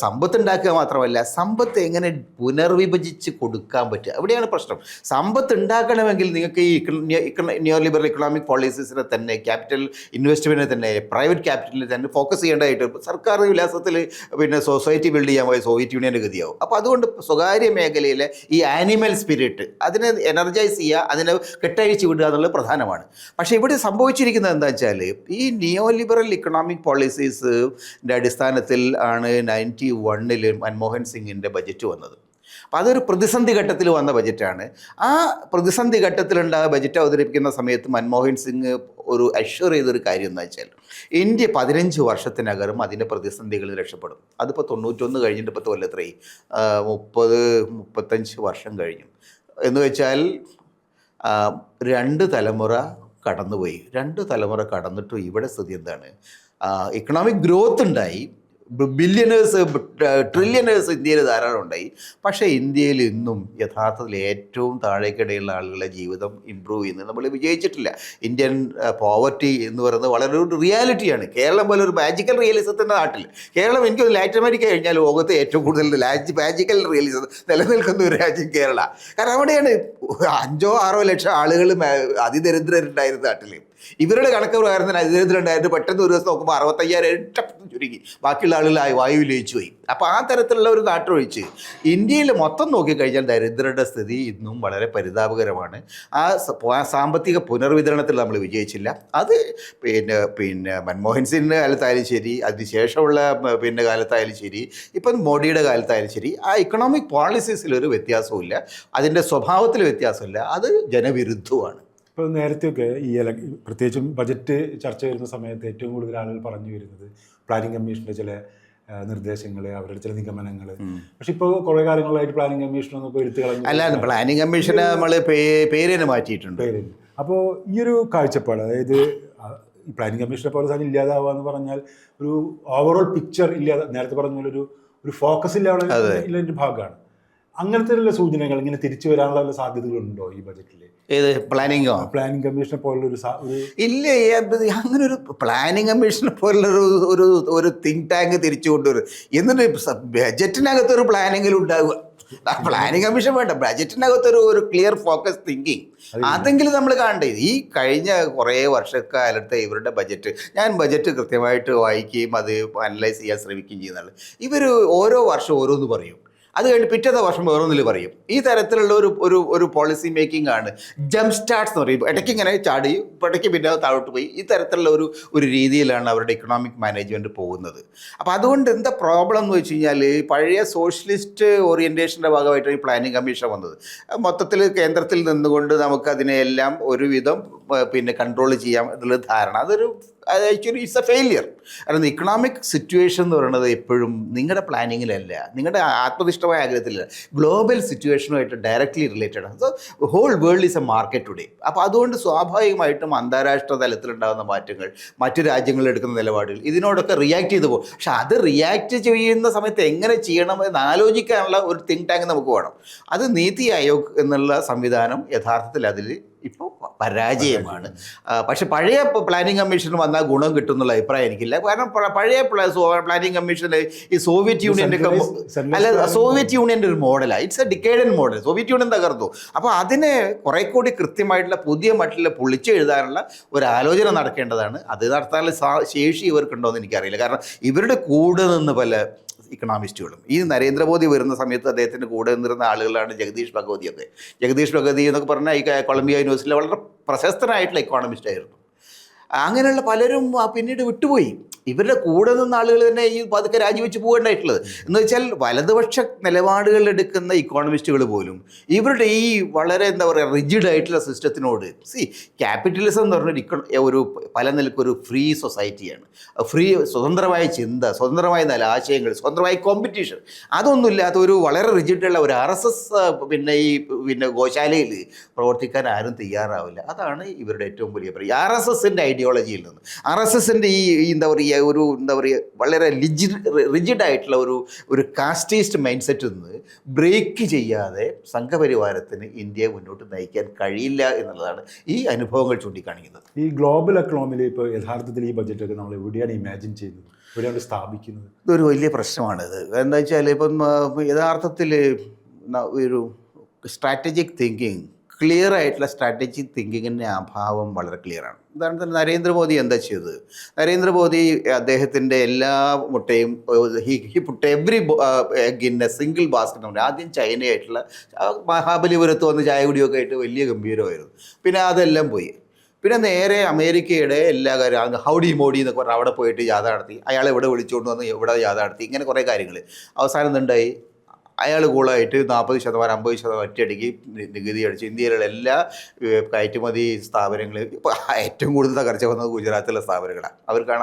സമ്പത്ത് ഉണ്ടാക്കുക മാത്രമല്ല, സമ്പത്ത് എങ്ങനെ പുനർവിഭജിച്ച് കൊടുക്കാൻ പറ്റുക, അവിടെയാണ് പ്രശ്നം. സമ്പത്ത് ഉണ്ടാക്കണമെങ്കിൽ നിങ്ങൾക്ക് ഈ നിയോ ലിബറൽ ഇക്കണോമിക് പോളിസീസിനെ തന്നെ, ക്യാപിറ്റൽ ഇൻവെസ്റ്റ്മെൻറ്റിനെ തന്നെ, പ്രൈവറ്റ് ക്യാപിറ്റലിൽ തന്നെ ഫോക്കസ് ചെയ്യേണ്ടതായിട്ട് സർക്കാർ വിലാസത്തിൽ പിന്നെ സൊസൈറ്റി ബിൽഡ് ചെയ്യാൻ പോയ സോവിയറ്റ് യൂണിയൻ്റെ ഗതിയാവും. അപ്പോൾ അതുകൊണ്ട് സ്വകാര്യ മേഖലയിലെ ഈ ആനിമൽ സ്പിരിറ്റ് അതിനെ എനർജൈസ് ചെയ്യുക, അതിനെ കെട്ടഴിച്ച് വിടുക എന്നുള്ളത് പ്രധാനമാണ്. പക്ഷേ ഇവിടെ സംഭവിച്ചിരിക്കുന്നത് എന്താ വെച്ചാൽ, ഈ നിയോ ലിബറൽ ഇക്കണോമിക് പോളിസീസിൻ്റെ അടിസ്ഥാനത്തിൽ ആണ് 91 മൻമോഹൻ സിംഗിൻ്റെ ബജറ്റ് വന്നത്. അപ്പോൾ അതൊരു പ്രതിസന്ധി ഘട്ടത്തിൽ വന്ന ബജറ്റാണ്. ആ പ്രതിസന്ധി ഘട്ടത്തിലുണ്ടായ ബജറ്റ് അവതരിപ്പിക്കുന്ന സമയത്ത് മൻമോഹൻ സിംഗ് ഒരു അഷ്വർ ചെയ്തൊരു കാര്യം എന്ന് വെച്ചാൽ, ഇന്ത്യ 15 വർഷത്തിനകം അതിൻ്റെ പ്രതിസന്ധികളിൽ രക്ഷപ്പെടും. അതിപ്പോൾ 91 കഴിഞ്ഞിട്ട് ഇപ്പോൾ കൊല്ലത്രയും 30-35 വർഷം കഴിഞ്ഞു എന്ന് വെച്ചാൽ 2 തലമുറ കടന്നുപോയി. 2 തലമുറ കടന്നിട്ടും ഇവിടെ സ്ഥിതി എന്താണ്? ഇക്കണോമിക് ഗ്രോത്ത് ഉണ്ടായി, ബില്യണേഴ്സ് ട്രില്യണേഴ്സ് ഇന്ത്യയിൽ ധാരാളം ഉണ്ടായി. പക്ഷേ ഇന്ത്യയിൽ ഇന്നും യഥാർത്ഥത്തിൽ ഏറ്റവും താഴേക്കിടയിലുള്ള ആളുകളുടെ ജീവിതം ഇമ്പ്രൂവ് ചെയ്യുന്നത് നമ്മൾ വിജയിച്ചിട്ടില്ല. ഇന്ത്യൻ പോവർട്ടി എന്ന് പറയുന്നത് വളരെ ഒരു റിയാലിറ്റിയാണ്. കേരളം പോലെ ഒരു മാജിക്കൽ റിയലിസത്തിൻ്റെ നാട്ടിൽ, കേരളം എനിക്ക് ലാറ്റിൻ അമേരിക്ക കഴിഞ്ഞാൽ ലോകത്ത് ഏറ്റവും കൂടുതൽ മാജിക്കൽ റിയലിസം നിലനിൽക്കുന്ന ഒരു രാജ്യം കേരള. കാരണം അവിടെയാണ് 5-6 ലക്ഷം ആളുകൾ അതിദരിദ്രരുണ്ടായിരുന്ന നാട്ടിൽ. ഇവരുടെ കണക്ക് പ്രകാരം തന്നെ അതിദരിദ്രരുണ്ടായിട്ട് പെട്ടെന്ന് ഒരു ദിവസം നോക്കുമ്പോൾ 65,000 ചുരുങ്ങി, ബാക്കിയുള്ള ആളുകൾ വായു ലയിച്ചു പോയി. അപ്പോൾ ആ തരത്തിലുള്ള ഒരു നാട്ടൊഴിച്ച് ഇന്ത്യയിൽ മൊത്തം നോക്കിക്കഴിഞ്ഞാൽ ദരിദ്രരുടെ സ്ഥിതി ഇന്നും വളരെ പരിതാപകരമാണ്. ആ സാമ്പത്തിക പുനർവിതരണത്തിൽ നമ്മൾ വിജയിച്ചില്ല. അത് പിന്നെ മൻമോഹൻ സിംഗിൻ്റെ കാലത്തായാലും ശരി, അതിനുശേഷമുള്ള കാലത്തായാലും ശരി, ഇപ്പം മോഡിയുടെ കാലത്തായാലും ശരി, ആ ഇക്കണോമിക് പോളിസീസിലൊരു വ്യത്യാസവും ഇല്ല, അതിൻ്റെ സ്വഭാവത്തിൽ വ്യത്യാസമില്ല, അത് ജനവിരുദ്ധമാണ്. ഇപ്പോൾ നേരത്തെയൊക്കെ പ്രത്യേകിച്ചും ബജറ്റ് ചർച്ച വരുന്ന സമയത്ത് ഏറ്റവും കൂടുതൽ ആളുകൾ പറഞ്ഞു വരുന്നത് പ്ലാനിംഗ് കമ്മീഷൻ്റെ ചില നിർദ്ദേശങ്ങൾ, അവരുടെ ചില നിഗമനങ്ങൾ. പക്ഷെ ഇപ്പോൾ കുറേ കാലങ്ങളായിട്ട് പ്ലാനിംഗ് കമ്മീഷനൊന്നും എടുത്തു കളഞ്ഞു. അല്ലാതെ പ്ലാനിംഗ് കമ്മീഷനെ നമ്മൾ പേരിനെ മാറ്റിയിട്ടുണ്ട്. അപ്പോൾ ഈ ഒരു കാഴ്ചപ്പാട്, അതായത് ഈ പ്ലാനിംഗ് കമ്മീഷനെ പോലെ സാധനം ഇല്ലാതാവുക എന്ന് പറഞ്ഞാൽ ഒരു ഓവറോൾ പിക്ചർ ഇല്ലാതെ, നേരത്തെ പറഞ്ഞ പോലെ ഒരു ഫോക്കസ് ഇല്ലാതിൻ്റെ ഭാഗമാണ്. അങ്ങനത്തെ സൂചനകൾ ഇങ്ങനെ തിരിച്ചു വരാനുള്ള സാധ്യതകളുണ്ടോ ഈ ബജറ്റിൽ? ഏത് പ്ലാനിംഗ് കമ്മീഷനെ പോലുള്ളൊരു ഇല്ല. അങ്ങനെ ഒരു പ്ലാനിംഗ് കമ്മീഷനെ പോലുള്ളൊരു ഒരു തിങ്ക് ടാങ്ക് തിരിച്ചു കൊണ്ടുവരും. എന്നിട്ട് ബജറ്റിനകത്തൊരു പ്ലാനിങ്ങിൽ ഉണ്ടാവുക. പ്ലാനിംഗ് കമ്മീഷൻ വേണ്ട, ബജറ്റിനകത്തൊരു ക്ലിയർ ഫോക്കസ് തിങ്കിങ് അതെങ്കിലും നമ്മൾ കാണണ്ടേ. ഈ കഴിഞ്ഞ കുറേ വർഷക്കാലത്തെ ഇവരുടെ ബജറ്റ്, ഞാൻ ബജറ്റ് കൃത്യമായിട്ട് വായിക്കുകയും അത് അനലൈസ് ചെയ്യാൻ ശ്രമിക്കുകയും ചെയ്യുന്നതാണ്. ഇവർ ഓരോ വർഷം ഓരോന്ന് പറയും, അത് കഴിഞ്ഞ് പിറ്റത്തെ വർഷം വേറൊന്നിൽ പറയും. ഈ തരത്തിലുള്ള ഒരു പോളിസി മേക്കിംഗ് ആണ്. ജംപ് സ്റ്റാർട്ട്സ് എന്ന് പറയും. ഇടയ്ക്ക് ഇങ്ങനെ ചാടി, ഇടയ്ക്ക് പിന്നെ താഴോട്ട് പോയി, ഈ തരത്തിലുള്ള ഒരു രീതിയിലാണ് അവരുടെ ഇക്കണോമിക് മാനേജ്മെൻറ്റ് പോകുന്നത്. അപ്പോൾ അതുകൊണ്ട് എന്താ പ്രോബ്ലം എന്ന് വെച്ച് കഴിഞ്ഞാൽ, പഴയ സോഷ്യലിസ്റ്റ് ഓറിയൻറ്റേഷൻ്റെ ഭാഗമായിട്ടാണ് ഈ പ്ലാനിംഗ് കമ്മീഷൻ വന്നത്. മൊത്തത്തിൽ കേന്ദ്രത്തിൽ നിന്നുകൊണ്ട് നമുക്കതിനെല്ലാം ഒരുവിധം കൺട്രോൾ ചെയ്യാം എന്നുള്ള ധാരണ, അതൊരു ആക്ച്വലി ഇറ്റ്സ് എ ഫെയിലിയർ. കാരണം ഇക്കണോമിക് സിറ്റുവേഷൻ എന്ന് പറയുന്നത് എപ്പോഴും നിങ്ങളുടെ പ്ലാനിങ്ങിലല്ല, നിങ്ങളുടെ ആത്മനിഷ്ഠമായ ആഗ്രഹത്തിലല്ല, ഗ്ലോബൽ സിറ്റുവേഷനുമായിട്ട് ഡയറക്റ്റ്ലി റിലേറ്റഡ് ആണ്. So whole world is a market today. അപ്പോൾ അതുകൊണ്ട് സ്വാഭാവികമായിട്ടും അന്താരാഷ്ട്ര തലത്തിലുണ്ടാകുന്ന മാറ്റങ്ങൾ, മറ്റു രാജ്യങ്ങളിൽ എടുക്കുന്ന നിലപാടുകൾ, ഇതിനോടൊക്കെ റിയാക്ട് ചെയ്തു പോകും. പക്ഷെ അത് റിയാക്ട് ചെയ്യുന്ന സമയത്ത് എങ്ങനെ ചെയ്യണം എന്ന് ആലോചിക്കാനുള്ള ഒരു തിങ്ക് ടാങ്ക് നമുക്ക് വേണം. അത് നീതി ആയോഗ് എന്നുള്ള സംവിധാനം യഥാർത്ഥത്തിൽ അതിൽ ഇപ്പോൾ പരാജയമാണ്. പക്ഷെ പഴയ പ്ലാനിംഗ് കമ്മീഷൻ വന്നാൽ ഗുണം കിട്ടുന്നുള്ള അഭിപ്രായം എനിക്കില്ല. കാരണം പഴയ പ്ലാനിംഗ് കമ്മീഷന് ഈ സോവിയറ്റ് യൂണിയൻ്റെ സോവിയറ്റ് യൂണിയൻ്റെ ഒരു മോഡലാണ്. It's a decadent model. Soviet Union തകർന്നു. അപ്പോൾ അതിനെ കുറെ കൂടി കൃത്യമായിട്ടുള്ള പുതിയ മട്ടിൽ പൊളിച്ചെഴുതാനുള്ള ഒരു ആലോചന നടക്കേണ്ടതാണ്. അത് നടത്താനുള്ള ശേഷി ഇവർക്കുണ്ടോ എന്ന് എനിക്കറിയില്ല. കാരണം ഇവരുടെ കൂടെ നിന്ന് പല ഇക്കണോമിസ്റ്റുകളും, ഈ നരേന്ദ്രമോദി വരുന്ന സമയത്ത് അദ്ദേഹത്തിൻ്റെ കൂടെ നിന്നിരുന്ന ആളുകളാണ് ജഗദീഷ് ഭഗവതിയൊക്കെ. ജഗദീഷ് ഭഗവതി എന്നൊക്കെ പറഞ്ഞാൽ ഈ കൊളംബിയ യൂണിവേഴ്സിറ്റിയിലെ വളരെ പ്രശസ്തനായിട്ടുള്ള ഇക്കോണമിസ്റ്റ് ആയിരുന്നു. അങ്ങനെയുള്ള പലരും പിന്നീട് വിട്ടുപോയി. ഇവരുടെ കൂടെ നിന്ന ആളുകൾ തന്നെ ഈ പതുക്കെ രാജിവെച്ച് പോകേണ്ടായിട്ടുള്ളത്. എന്ന് വെച്ചാൽ വലതുപക്ഷ നിലപാടുകൾ എടുക്കുന്ന ഇക്കോണമിസ്റ്റുകൾ പോലും ഇവരുടെ ഈ വളരെ എന്താ പറയുക റിജിഡ് ആയിട്ടുള്ള സിസ്റ്റത്തിനോട് ക്യാപിറ്റലിസം എന്ന് പറഞ്ഞൊരു ഒരു പല നിലക്കൊരു ഫ്രീ സൊസൈറ്റിയാണ്. ഫ്രീ സ്വതന്ത്രമായ ചിന്ത, സ്വതന്ത്രമായ നല്ല ആശയങ്ങൾ, സ്വതന്ത്രമായ കോമ്പറ്റീഷൻ, അതൊന്നുമില്ലാത്ത ഒരു വളരെ റിജിഡുള്ള ഒരു RSS ഗോശാലയിൽ പ്രവർത്തിക്കാൻ ആരും തയ്യാറാവില്ല. അതാണ് ഇവരുടെ ഏറ്റവും വലിയ പ്രശ്നം. RSSൻ്റെ ഐഡിയോളജിയിൽ നിന്ന്, RSSൻ്റെ ഈ എന്താ പറയുക വളരെ റിജിഡായിട്ടുള്ള ഒരു കാസ്റ്റീസ്റ്റ് മൈൻഡ് സെറ്റിൽ നിന്ന് ബ്രേക്ക് ചെയ്യാതെ സംഘപരിവാരത്തിന് ഇന്ത്യയെ മുന്നോട്ട് നയിക്കാൻ കഴിയില്ല എന്നുള്ളതാണ് ഈ അനുഭവങ്ങൾ ചൂണ്ടിക്കാണിക്കുന്നത്. ഈ ഗ്ലോബൽ എക്കണോമിയിൽ ഇപ്പോൾ യഥാർത്ഥത്തിൽ ഈ ബഡ്ജറ്റൊക്കെ നമ്മൾ എവിടെയാണ് ഇമാജിൻ ചെയ്യുന്നത്, എവിടെയാണ് സ്ഥാപിക്കുന്നത്? ഇതൊരു വലിയ പ്രശ്നമാണിത്. എന്താ വെച്ചാൽ ഇപ്പം യഥാർത്ഥത്തിൽ ഒരു സ്ട്രാറ്റജിക് തിങ്കിങ്, ക്ലിയർ ആയിട്ടുള്ള സ്ട്രാറ്റജിക് തിങ്കിങ്ങിൻ്റെ അഭാവം വളരെ ക്ലിയറാണ്. ഉദാഹരണത്തിന് നരേന്ദ്രമോദി എന്താ ചെയ്തത്? നരേന്ദ്രമോദി അദ്ദേഹത്തിൻ്റെ എല്ലാ മുട്ടയും he put every egg in A single basket ഉണ്ട്. ആദ്യം ചൈനയായിട്ടുള്ള മഹാബലിപുരത്ത് വന്ന് ചായ കുടിയൊക്കെ ആയിട്ട് വലിയ ഗംഭീരമായിരുന്നു. പിന്നെ അതെല്ലാം പോയി. പിന്നെ നേരെ അമേരിക്കയുടെ എല്ലാ കാര്യം ഹൗഡി മോഡി എന്നൊക്കെ പറഞ്ഞാൽ അവിടെ പോയിട്ട് ജാഥ നടത്തി, അയാളെ ഇവിടെ വിളിച്ചുകൊണ്ട് വന്ന് ഇവിടെ ജാഥ നടത്തി, ഇങ്ങനെ കുറേ കാര്യങ്ങൾ. അവസാനം എന്തുണ്ടായി? അയാൾ കൂളായിട്ട് 40% 50% ഒറ്റയടിക്ക് നികുതി അടിച്ച് ഇന്ത്യയിലുള്ള എല്ലാ കയറ്റുമതി സ്ഥാപനങ്ങളും ഇപ്പോൾ ഏറ്റവും കൂടുതൽ തകർച്ച വന്നത് ഗുജറാത്തിലെ സ്ഥാപനങ്ങളാണ്.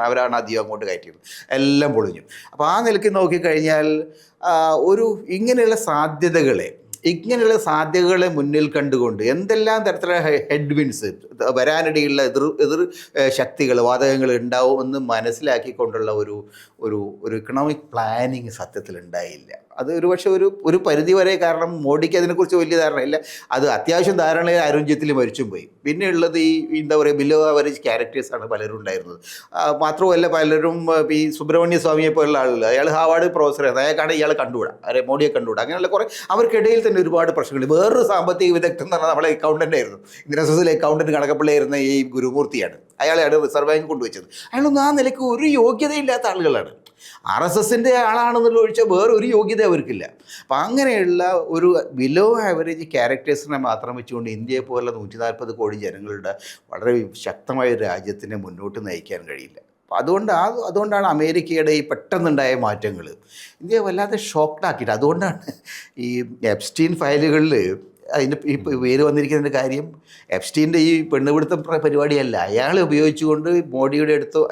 അവരാണ് അധികം അങ്ങോട്ട് കയറ്റിയത്, എല്ലാം പൊളിഞ്ഞു. അപ്പോൾ ആ നിലയ്ക്ക് നോക്കിക്കഴിഞ്ഞാൽ ഇങ്ങനെയുള്ള സാധ്യതകളെ മുന്നിൽ കണ്ടുകൊണ്ട് എന്തെല്ലാം തരത്തിലുള്ള ഹെഡ്വിൻസ് വരാനിടയുള്ള എതിർ ശക്തികൾ, വാതകങ്ങൾ ഉണ്ടാവുമെന്ന് മനസ്സിലാക്കിക്കൊണ്ടുള്ള ഒരു ഇക്കണോമിക് പ്ലാനിങ് സത്യത്തിൽ ഉണ്ടായില്ല. അത് ഒരുപക്ഷെ ഒരു പരിധി വരെ, കാരണം മോഡിക്ക് അതിനെക്കുറിച്ച് വലിയ ധാരണയില്ല. അത് അത്യാവശ്യം ധാരണ ആരോഗ്യത്തിൽ മരിച്ചും പോയി. പിന്നെ ഉള്ളത് ഈ എന്താ പറയുക ബിലോ ആവറേജ് ക്യാരക്ടേഴ്സാണ് പലരും ഉണ്ടായിരുന്നത്. മാത്രമല്ല പലരും ഈ സുബ്രഹ്മണ്യ സ്വാമിയെ പോലുള്ള ആളുകൾ, അയാൾ ഹാർവാർഡ് പ്രൊഫസറാണ്, അയാൾക്കാണ് ഇയാളെ കണ്ടുകൂടാ, മോഡിയെ കണ്ടുകൂടാ. അങ്ങനെയുള്ള കുറേ അവർക്കിടയിൽ തന്നെ ഒരുപാട് പ്രശ്നങ്ങൾ. വേറൊരു സാമ്പത്തിക വിദഗ്ധൻ എന്ന് പറഞ്ഞാൽ നമ്മളെ അക്കൗണ്ടൻ്റ് ആയിരുന്നു, ഇന്ദിരാ അക്കൗണ്ടൻറ്റ് കണക്കപ്പിള്ളയായിരുന്ന ഈ ഗുരുമൂർത്തിയാണ്. അയാളെയാണ് റിസർവ് ബാങ്ക് കൊണ്ടുവച്ചത്. അയാളൊന്നും ആ നിലയ്ക്ക് ഒരു യോഗ്യതയില്ലാത്ത ആളുകളാണ്. RSSൻ്റെ ആളാണെന്നുള്ള ഒഴിച്ചാൽ വേറെ ഒരു യോഗ്യത അവർക്കില്ല. അപ്പം അങ്ങനെയുള്ള ഒരു ബിലോ ആവറേജ് ക്യാരക്ടേഴ്സിനെ മാത്രം വെച്ചുകൊണ്ട് ഇന്ത്യയെ പോലുള്ള 140 കോടി ജനങ്ങളുടെ വളരെ ശക്തമായ ഒരു രാജ്യത്തിനെ മുന്നോട്ട് നയിക്കാൻ കഴിയില്ല. അപ്പം അതുകൊണ്ടാണ് അമേരിക്കയുടെ ഈ പെട്ടെന്നുണ്ടായ മാറ്റങ്ങൾ ഇന്ത്യയെ വല്ലാതെ ഷോക്ക്ഡാക്കിയിട്ട്. അതുകൊണ്ടാണ് ഈ എപ്സ്റ്റീൻ ഫയലുകളിൽ അതിൻ്റെ ഈ പേര് വന്നിരിക്കുന്നതിൻ്റെ കാര്യം എപ്സ്റ്റീൻ്റെ ഈ പെണ്ണുപിടുത്തം പരിപാടിയല്ല. അയാളെ ഉപയോഗിച്ചുകൊണ്ട് മോഡിയുടെ അടുത്തും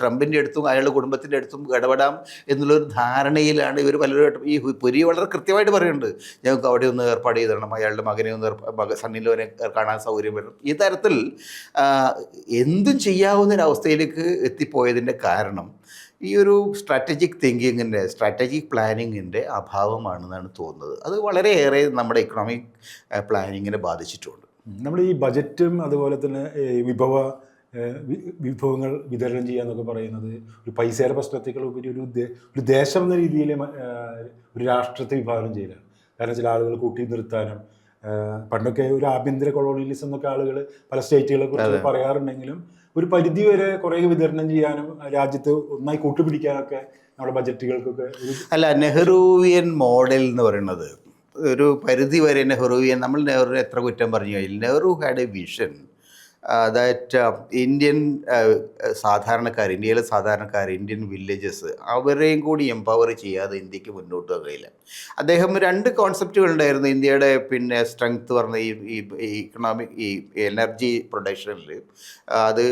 ട്രംപിൻ്റെ അടുത്തും അയാളുടെ കുടുംബത്തിൻ്റെ അടുത്തും ഇടപെടാം എന്നുള്ളൊരു ധാരണയിലാണ് ഇവർ പലരും. ഈ പുരി വളരെ കൃത്യമായിട്ട് പറയുന്നുണ്ട്, ഞങ്ങൾക്ക് അവിടെ ഒന്ന് ഏർപ്പാട് ചെയ്ത് തരണം, അയാളുടെ മകനെ ഒന്ന് സണ്ണിലോനെ കാണാൻ സൗകര്യം വരണം. ഈ തരത്തിൽ എന്തും ചെയ്യാവുന്നൊരവസ്ഥയിലേക്ക് എത്തിപ്പോയതിൻ്റെ കാരണം ഈ ഒരു സ്ട്രാറ്റജിക് പ്ലാനിങ്ങിൻ്റെ അഭാവമാണെന്നാണ് തോന്നുന്നത്. അത് വളരെയേറെ നമ്മുടെ ഇക്കണോമിക് പ്ലാനിങ്ങിനെ ബാധിച്ചിട്ടുണ്ട്. നമ്മൾ ഈ ബജറ്റും അതുപോലെ തന്നെ വിഭവങ്ങൾ വിതരണം ചെയ്യുക എന്നൊക്കെ പറയുന്നത് ഒരു പൈസയുടെ പ്രശ്നത്തേക്കുള്ള ഒരു ദേശം എന്ന രീതിയിൽ ഒരു രാഷ്ട്രത്തെ വിഭാവനം ചെയ്യലാണ്. കാരണം ചില ആളുകൾ കൂട്ടി നിർത്താനും, പണ്ടൊക്കെ ഒരു ആഭ്യന്തര കൊളോണിയലിസം എന്നൊക്കെ ആളുകൾ പല സ്റ്റേറ്റുകളെ കുറിച്ച് പറയാറുണ്ടെങ്കിലും ഒരു പരിധി വരെ കുറേ വിതരണം ചെയ്യാനും രാജ്യത്ത് ഒന്നായി കൂട്ടുപിടിക്കാനൊക്കെ നമ്മുടെ ബജറ്റുകൾക്കൊക്കെ. അല്ല, നെഹ്റുവിയൻ മോഡൽ എന്ന് പറയുന്നത് ഒരു പരിധി വരെ നമ്മൾ നെഹ്റുവിനെ എത്ര കുറ്റം പറഞ്ഞു കഴിഞ്ഞാൽ, Nehru had A vision that ഇന്ത്യയിലെ സാധാരണക്കാർ, ഇന്ത്യൻ വില്ലേജസ്, അവരെയും കൂടി എംപവർ ചെയ്യാതെ ഇന്ത്യക്ക് മുന്നോട്ട് കഴിയില്ല. അദ്ദേഹം 2 കോൺസെപ്റ്റുകൾ ഉണ്ടായിരുന്നു ഇന്ത്യയുടെ സ്ട്രെങ്ത് പറഞ്ഞ ഈ ഇക്കണോമിക് ഈ എനർജി പ്രൊഡക്ഷനിൽ. അത്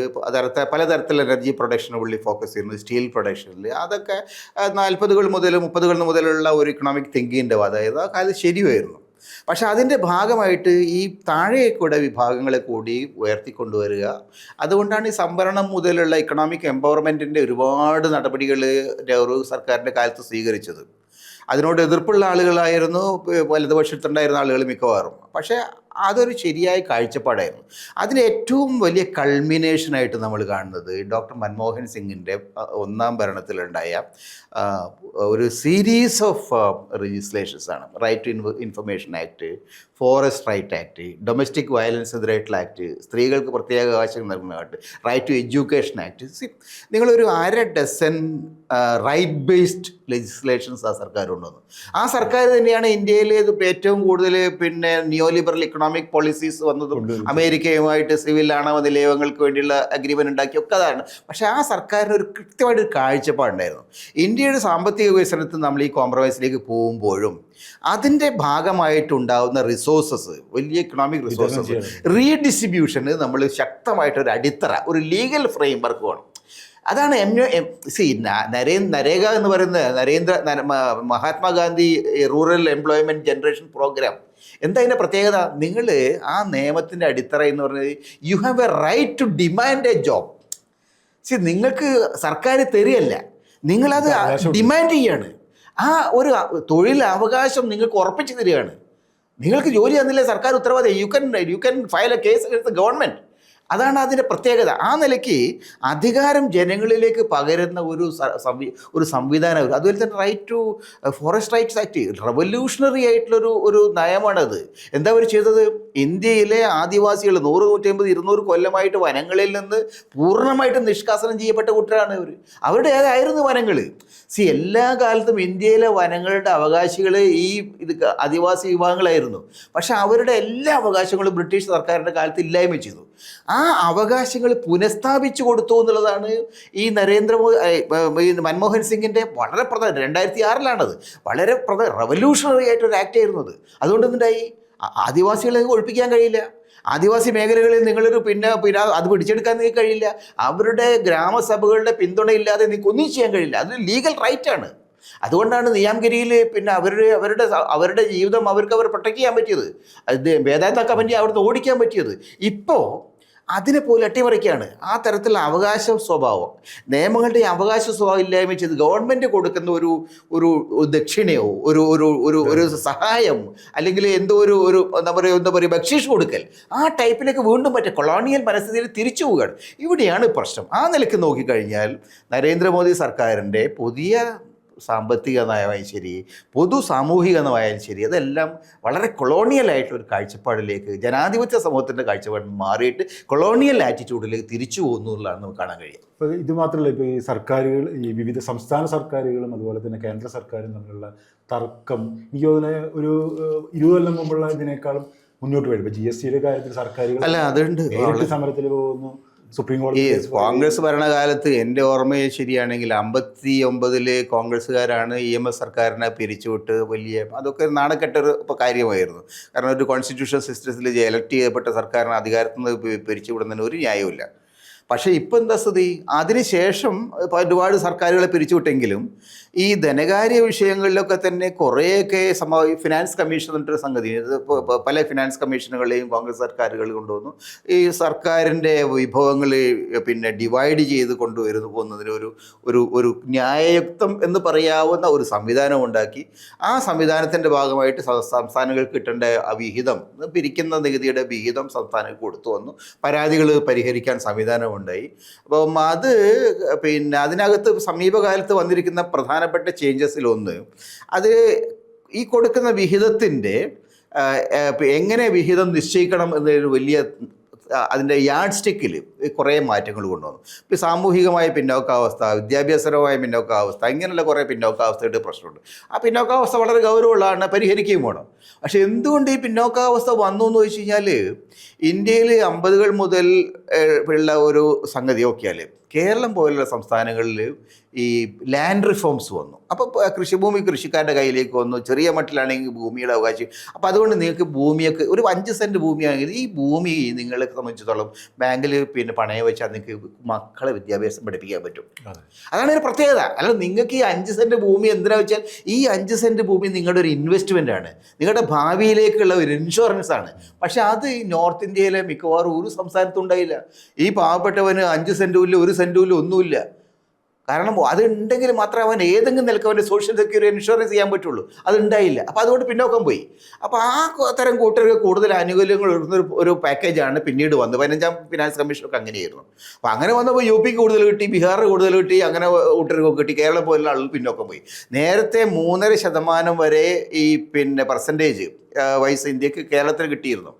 പലതരത്തിലുള്ള എനർജി പ്രൊഡക്ഷന് പുള്ളി ഫോക്കസ് ചെയ്യുന്നത്. സ്റ്റീൽ പ്രൊഡക്ഷനിൽ അതൊക്കെ 40 മുതൽ 30 മുതലുള്ള ഒരു ഇക്കണോമിക് തിങ്കിങ്ങിൻ്റെ, അതായത് ആ കാലത്ത് ശരിയായിരുന്നു. പക്ഷെ അതിൻ്റെ ഭാഗമായിട്ട് ഈ താഴേക്കൂടെ വിഭാഗങ്ങളെ കൂടി ഉയർത്തിക്കൊണ്ടുവരിക. അതുകൊണ്ടാണ് ഈ സംവരണം മുതലുള്ള ഇക്കണോമിക് എംപവർമെൻറ്റിൻ്റെ ഒരുപാട് നടപടികൾ നെഹ്റു സർക്കാരിൻ്റെ കാലത്ത് സ്വീകരിച്ചത്. അതിനോട് എതിർപ്പുള്ള ആളുകളായിരുന്നു വലതുപക്ഷത്തുണ്ടായിരുന്ന ആളുകൾ മിക്കവാറും. പക്ഷേ അതൊരു ശരിയായ കാഴ്ചപ്പാടായിരുന്നു. അതിന് ഏറ്റവും വലിയ കൾമിനേഷനായിട്ട് നമ്മൾ കാണുന്നത് ഡോക്ടർ മൻമോഹൻ സിംഗിൻ്റെ 1ാം ഭരണത്തിലുണ്ടായ ഒരു സീരീസ് ഓഫ് ലെജിസ്ലേഷൻസ് ആണ്. Right to information act, forest right act, domestic violence എതിരായിട്ടുള്ള ആക്ട്, സ്ത്രീകൾക്ക് പ്രത്യേക അവകാശങ്ങൾ നൽകുന്ന act, right to education act. നിങ്ങളൊരു 1/2 ഡസൻ റൈറ്റ് ബേസ്ഡ് ലെജിസ്ലേഷൻസ് ആ സർക്കാർ കൊണ്ടുവന്നു. ആ സർക്കാർ തന്നെയാണ് ഇന്ത്യയിലെ ഏറ്റവും കൂടുതൽ ലിബറൽ ഇക്കണോമിക് പോളിസീസ് വന്നതും അമേരിക്കയുമായിട്ട് സിവിൽ ആണവ നിലയങ്ങൾക്ക് വേണ്ടിയുള്ള അഗ്രിമെൻ്റ് ഉണ്ടാക്കിയൊക്കെ അതാണ്. പക്ഷേ ആ സർക്കാരിന് ഒരു കൃത്യമായിട്ടൊരു കാഴ്ചപ്പാടുണ്ടായിരുന്നു. ഇന്ത്യയുടെ സാമ്പത്തിക വികസനത്തിൽ നമ്മൾ ഈ കോംപ്രമൈസിലേക്ക് പോകുമ്പോഴും അതിൻ്റെ ഭാഗമായിട്ടുണ്ടാകുന്ന റിസോഴ്സസ്, വലിയ ഇക്കണോമിക് റിസോഴ്സസ് റീഡിസ്ട്രിബ്യൂഷന് നമ്മൾ ശക്തമായിട്ടൊരു അടിത്തറ, ഒരു ലീഗൽ ഫ്രെയിം വർക്ക് വേണം. അതാണ് നരേഗ എന്ന് പറയുന്ന Mahatma Gandhi rural employment generation programme. എന്താ അതിൻ്റെ പ്രത്യേകത? നിങ്ങൾ ആ നിയമത്തിൻ്റെ അടിത്തറ എന്ന് പറഞ്ഞത് you have a right to demand a job. നിങ്ങൾക്ക് സർക്കാർ തരികയല്ല, നിങ്ങളത് ഡിമാൻഡ് ചെയ്യാണ്. ആ ഒരു തൊഴിൽ അവകാശം നിങ്ങൾക്ക് ഉറപ്പിച്ചു തരികയാണ്. നിങ്ങൾക്ക് ജോലി തന്നില്ല സർക്കാർ ഉത്തരവാദി. You can file A case against the government. അതാണ് അതിൻ്റെ പ്രത്യേകത. ആ നിലയ്ക്ക് അധികാരം ജനങ്ങളിലേക്ക് പകരുന്ന ഒരു സംവിധാനം. അതുപോലെ തന്നെ right to forest rights act revolutionary ആയിട്ടുള്ളൊരു നയമാണത്. എന്താ അവർ ചെയ്തത്? ഇന്ത്യയിലെ ആദിവാസികൾ 100, 150, 200 കൊല്ലമായിട്ട് വനങ്ങളിൽ നിന്ന് പൂർണ്ണമായിട്ടും നിഷ്കാസനം ചെയ്യപ്പെട്ട കൂട്ടരാണ് അവർ. അവരുടെ ഏതായിരുന്നു വനങ്ങൾ? എല്ലാ കാലത്തും ഇന്ത്യയിലെ വനങ്ങളുടെ അവകാശികൾ ആദിവാസി വിഭാഗങ്ങളായിരുന്നു. പക്ഷെ അവരുടെ എല്ലാ അവകാശങ്ങളും ബ്രിട്ടീഷ് സർക്കാരിൻ്റെ കാലത്ത് ഇല്ലായ്മ ചെയ്തു. ആ അവകാശങ്ങൾ പുനഃസ്ഥാപിച്ചു കൊടുത്തു എന്നുള്ളതാണ് ഈ മൻമോഹൻ സിംഗിൻ്റെ വളരെ 2006 വളരെ റെവല്യൂഷണറി ആയിട്ടൊരു ആക്ട് ആയിരുന്നു അത്. അതുകൊണ്ടൊന്നുണ്ടായി ആദിവാസികളെ ഒഴിപ്പിക്കാൻ കഴിയില്ല. ആദിവാസി മേഖലകളിൽ നിങ്ങളൊരു പിന്നെ അത് പിടിച്ചെടുക്കാൻ നിങ്ങൾക്ക് കഴിയില്ല. അവരുടെ ഗ്രാമസഭകളുടെ പിന്തുണയില്ലാതെ നിങ്ങൾക്ക് ഒന്നും ചെയ്യാൻ കഴിയില്ല. അത് ലീഗൽ റൈറ്റാണ്. അതുകൊണ്ടാണ് നിയാംഗിരിയിൽ പിന്നെ അവരുടെ ജീവിതം അവർ പ്രൊട്ടക്ട് ചെയ്യാൻ പറ്റിയത്. അത് വേദാന്ത കമ്മിറ്റി അവിടുന്ന് ഓടിക്കാൻ പറ്റിയത്. ഇപ്പോൾ അതിനെ പോലെ അട്ടിമറിക്കുകയാണ്. ആ തരത്തിലുള്ള അവകാശ സ്വഭാവം, നിയമങ്ങളുടെ അവകാശ സ്വഭാവം ഇല്ലായ്മ ചെയ്ത് ഗവൺമെൻറ് കൊടുക്കുന്ന ഒരു ദക്ഷിണയോ ഒരു സഹായം, അല്ലെങ്കിൽ എന്തോ എന്താ പറയുക ബക്ഷീഷ് കൊടുക്കൽ, ആ ടൈപ്പിലേക്ക് വീണ്ടും കൊളോണിയൽ മനസ്ഥിതിയിൽ തിരിച്ചു പോവുകയാണ്. ഇവിടെയാണ് പ്രശ്നം. ആ നിലയ്ക്ക് നോക്കിക്കഴിഞ്ഞാൽ നരേന്ദ്രമോദി സർക്കാരിൻ്റെ പുതിയ സാമ്പത്തിക നയമായും ശരി, പൊതു സാമൂഹിക നയമായാലും ശരി, അതെല്ലാം വളരെ കൊളോണിയലായിട്ടൊരു കാഴ്ചപ്പാടിലേക്ക്, ജനാധിപത്യ സമൂഹത്തിൻ്റെ കാഴ്ചപ്പാട് മാറിയിട്ട് കൊളോണിയൽ ആറ്റിറ്റ്യൂഡിലേക്ക് തിരിച്ചു പോകുന്നു എന്നുള്ളതാണ് നമുക്ക് കാണാൻ കഴിയുക. ഇപ്പോൾ ഇത് മാത്രമല്ല, ഇപ്പോൾ ഈ സർക്കാരുകൾ, ഈ വിവിധ സംസ്ഥാന സർക്കാരുകളും അതുപോലെ തന്നെ കേന്ദ്ര സർക്കാരും തമ്മിലുള്ള തർക്കം എനിക്ക് തോന്നുന്നത് ഒരു 20 കൊല്ലം മുമ്പുള്ള ഇതിനേക്കാളും മുന്നോട്ട് വരും. ഇപ്പോൾ GSTയുടെ കാര്യത്തിൽ സർക്കാരുകൾ സമരത്തിൽ പോകുന്നു. സുപ്രീം കോടതി കോൺഗ്രസ് ഭരണകാലത്ത് എൻ്റെ ഓർമ്മയെ ശരിയാണെങ്കിൽ 59 കോൺഗ്രസ്സുകാരാണ് EMS സർക്കാരിനെ പിരിച്ചുവിട്ട് അതൊക്കെ നാണക്കെട്ടൊരു കാര്യമായിരുന്നു. കാരണം ഒരു കോൺസ്റ്റിറ്റ്യൂഷൻ സിസ്റ്റത്തിൽ എലക്ട് ചെയ്യപ്പെട്ട സർക്കാരിനെ അധികാരത്തിൽ നിന്ന് പിരിച്ചുവിടുന്നതിന് ഒരു ന്യായവുമില്ല. പക്ഷേ ഇപ്പോൾ എന്താ സ്ഥിതി? അതിനുശേഷം ഒരുപാട് സർക്കാരുകളെ പിരിച്ചുവിട്ടെങ്കിലും ഈ ധനകാര്യ വിഷയങ്ങളിലൊക്കെ തന്നെ കുറേയൊക്കെ ഫിനാൻസ് കമ്മീഷൻ എന്നിട്ടൊരു സംഗതി, പല ഫിനാൻസ് കമ്മീഷനുകളെയും കോൺഗ്രസ് സർക്കാരുകൾ കൊണ്ടുവന്നു. ഈ സർക്കാരിൻ്റെ വിഭവങ്ങൾ പിന്നെ ഡിവൈഡ് ചെയ്ത് പോകുന്നതിന് ഒരു ന്യായയുക്തം എന്ന് പറയാവുന്ന ഒരു സംവിധാനം ഉണ്ടാക്കി. ആ സംവിധാനത്തിൻ്റെ ഭാഗമായിട്ട് സംസ്ഥാനങ്ങൾക്ക് കിട്ടേണ്ട വിഹിതം, പിരിക്കുന്ന നികുതിയുടെ വിഹിതം സംസ്ഥാനങ്ങൾക്ക് കൊടുത്തു വന്നു. പരാതികൾ പരിഹരിക്കാൻ സംവിധാനം ഉണ്ടായി. അപ്പം അത് പിന്നെ അതിനകത്ത് സമീപകാലത്ത് വന്നിരിക്കുന്ന പ്രധാനപ്പെട്ട ചേഞ്ചസിലൊന്ന്, അത് ഈ കൊടുക്കുന്ന വിഹിതത്തിൻ്റെ എങ്ങനെ വിഹിതം നിശ്ചയിക്കണം എന്നൊരു വലിയ അതിൻ്റെ യാർഡ് സ്റ്റിക്കിൽ കുറേ മാറ്റങ്ങൾ കൊണ്ടുവന്നു. ഇപ്പോൾ സാമൂഹികമായ പിന്നോക്കാവസ്ഥ, വിദ്യാഭ്യാസപരമായ പിന്നോക്കാവസ്ഥ, ഇങ്ങനെയുള്ള കുറേ പിന്നോക്കാവസ്ഥയുടെ പ്രശ്നമുണ്ട്. ആ പിന്നോക്കാവസ്ഥ വളരെ ഗൗരവമുള്ളതാണ്, പരിഹരിക്കുകയും വേണം. പക്ഷേ എന്തുകൊണ്ട് ഈ പിന്നോക്കാവസ്ഥ വന്നു എന്ന് ചോദിച്ചു കഴിഞ്ഞാൽ, ഇന്ത്യയിൽ 50കൾ മുതൽ ഉള്ള ഒരു സംഗതി നോക്കിയാൽ കേരളം പോലുള്ള സംസ്ഥാനങ്ങളിൽ ഈ ലാൻഡ് റിഫോംസ് വന്നു. അപ്പോൾ കൃഷിഭൂമി കൃഷിക്കാരുടെ കയ്യിലേക്ക് വന്നു. ചെറിയ മട്ടിലാണെങ്കിൽ ഭൂമിയുടെ അവകാശം. അപ്പോൾ അതുകൊണ്ട് നിങ്ങൾക്ക് ഭൂമിയൊക്കെ ഒരു 5 സെൻറ്റ് ഭൂമിയാണെങ്കിൽ ഈ ഭൂമി നിങ്ങളെ സംബന്ധിച്ചിടത്തോളം ബാങ്കിൽ പിന്നെ പണയം വെച്ചാൽ നിങ്ങൾക്ക് മക്കളെ വിദ്യാഭ്യാസം പഠിപ്പിക്കാൻ പറ്റും. അതാണ് ഒരു പ്രത്യേകത. അല്ല, നിങ്ങൾക്ക് ഈ 5 സെൻറ്റ് ഭൂമി എന്തിനാ വെച്ചാൽ ഈ 5 സെൻറ്റ് ഭൂമി നിങ്ങളുടെ ഒരു ഇൻവെസ്റ്റ്മെൻ്റ് ആണ്, നിങ്ങളുടെ ഭാവിയിലേക്കുള്ള ഒരു ഇൻഷുറൻസ് ആണ്. പക്ഷേ അത് നോർത്ത് ഇന്ത്യയിലെ മിക്കവാറും ഒരു സംസ്ഥാനത്തും ഉണ്ടായില്ല. ഈ പാവപ്പെട്ടവന് 5 സെൻറ്റും ഇല്ല, 1 സെൻറ്റും ഇല്ല, ഒന്നുമില്ല. കാരണം അതുണ്ടെങ്കിൽ മാത്രമേ അവൻ ഏതെങ്കിലും നിലക്ക് അവൻ്റെ സോഷ്യൽ സെക്യൂരിറ്റി ഇൻഷുറൻസ് ചെയ്യാൻ പറ്റുള്ളൂ. അതുണ്ടായില്ല. അപ്പോൾ അതുകൊണ്ട് പിന്നോക്കം പോയി. അപ്പോൾ ആ തരം കൂട്ടർക്ക് കൂടുതൽ ആനുകൂല്യങ്ങൾ ഇടുന്ന ഒരു പാക്കേജാണ് പിന്നീട് വന്നത്. 15ാം ഫിനാൻസ് കമ്മീഷനൊക്കെ അങ്ങനെയായിരുന്നു. അപ്പോൾ അങ്ങനെ വന്നപ്പോൾ UP കൂടുതൽ കിട്ടി, ബീഹാർ കൂടുതൽ കിട്ടി, അങ്ങനെ കൂട്ടർക്കൊക്കെ കിട്ടി. കേരളം പോലുള്ള ആളുകൾ പിന്നോക്കം പോയി. നേരത്തെ 3.5% വരെ ഈ പിന്നെ പെർസെൻറ്റേജ് വൈസ് ഇന്ത്യക്ക് കേരളത്തിന് കിട്ടിയിരുന്നു.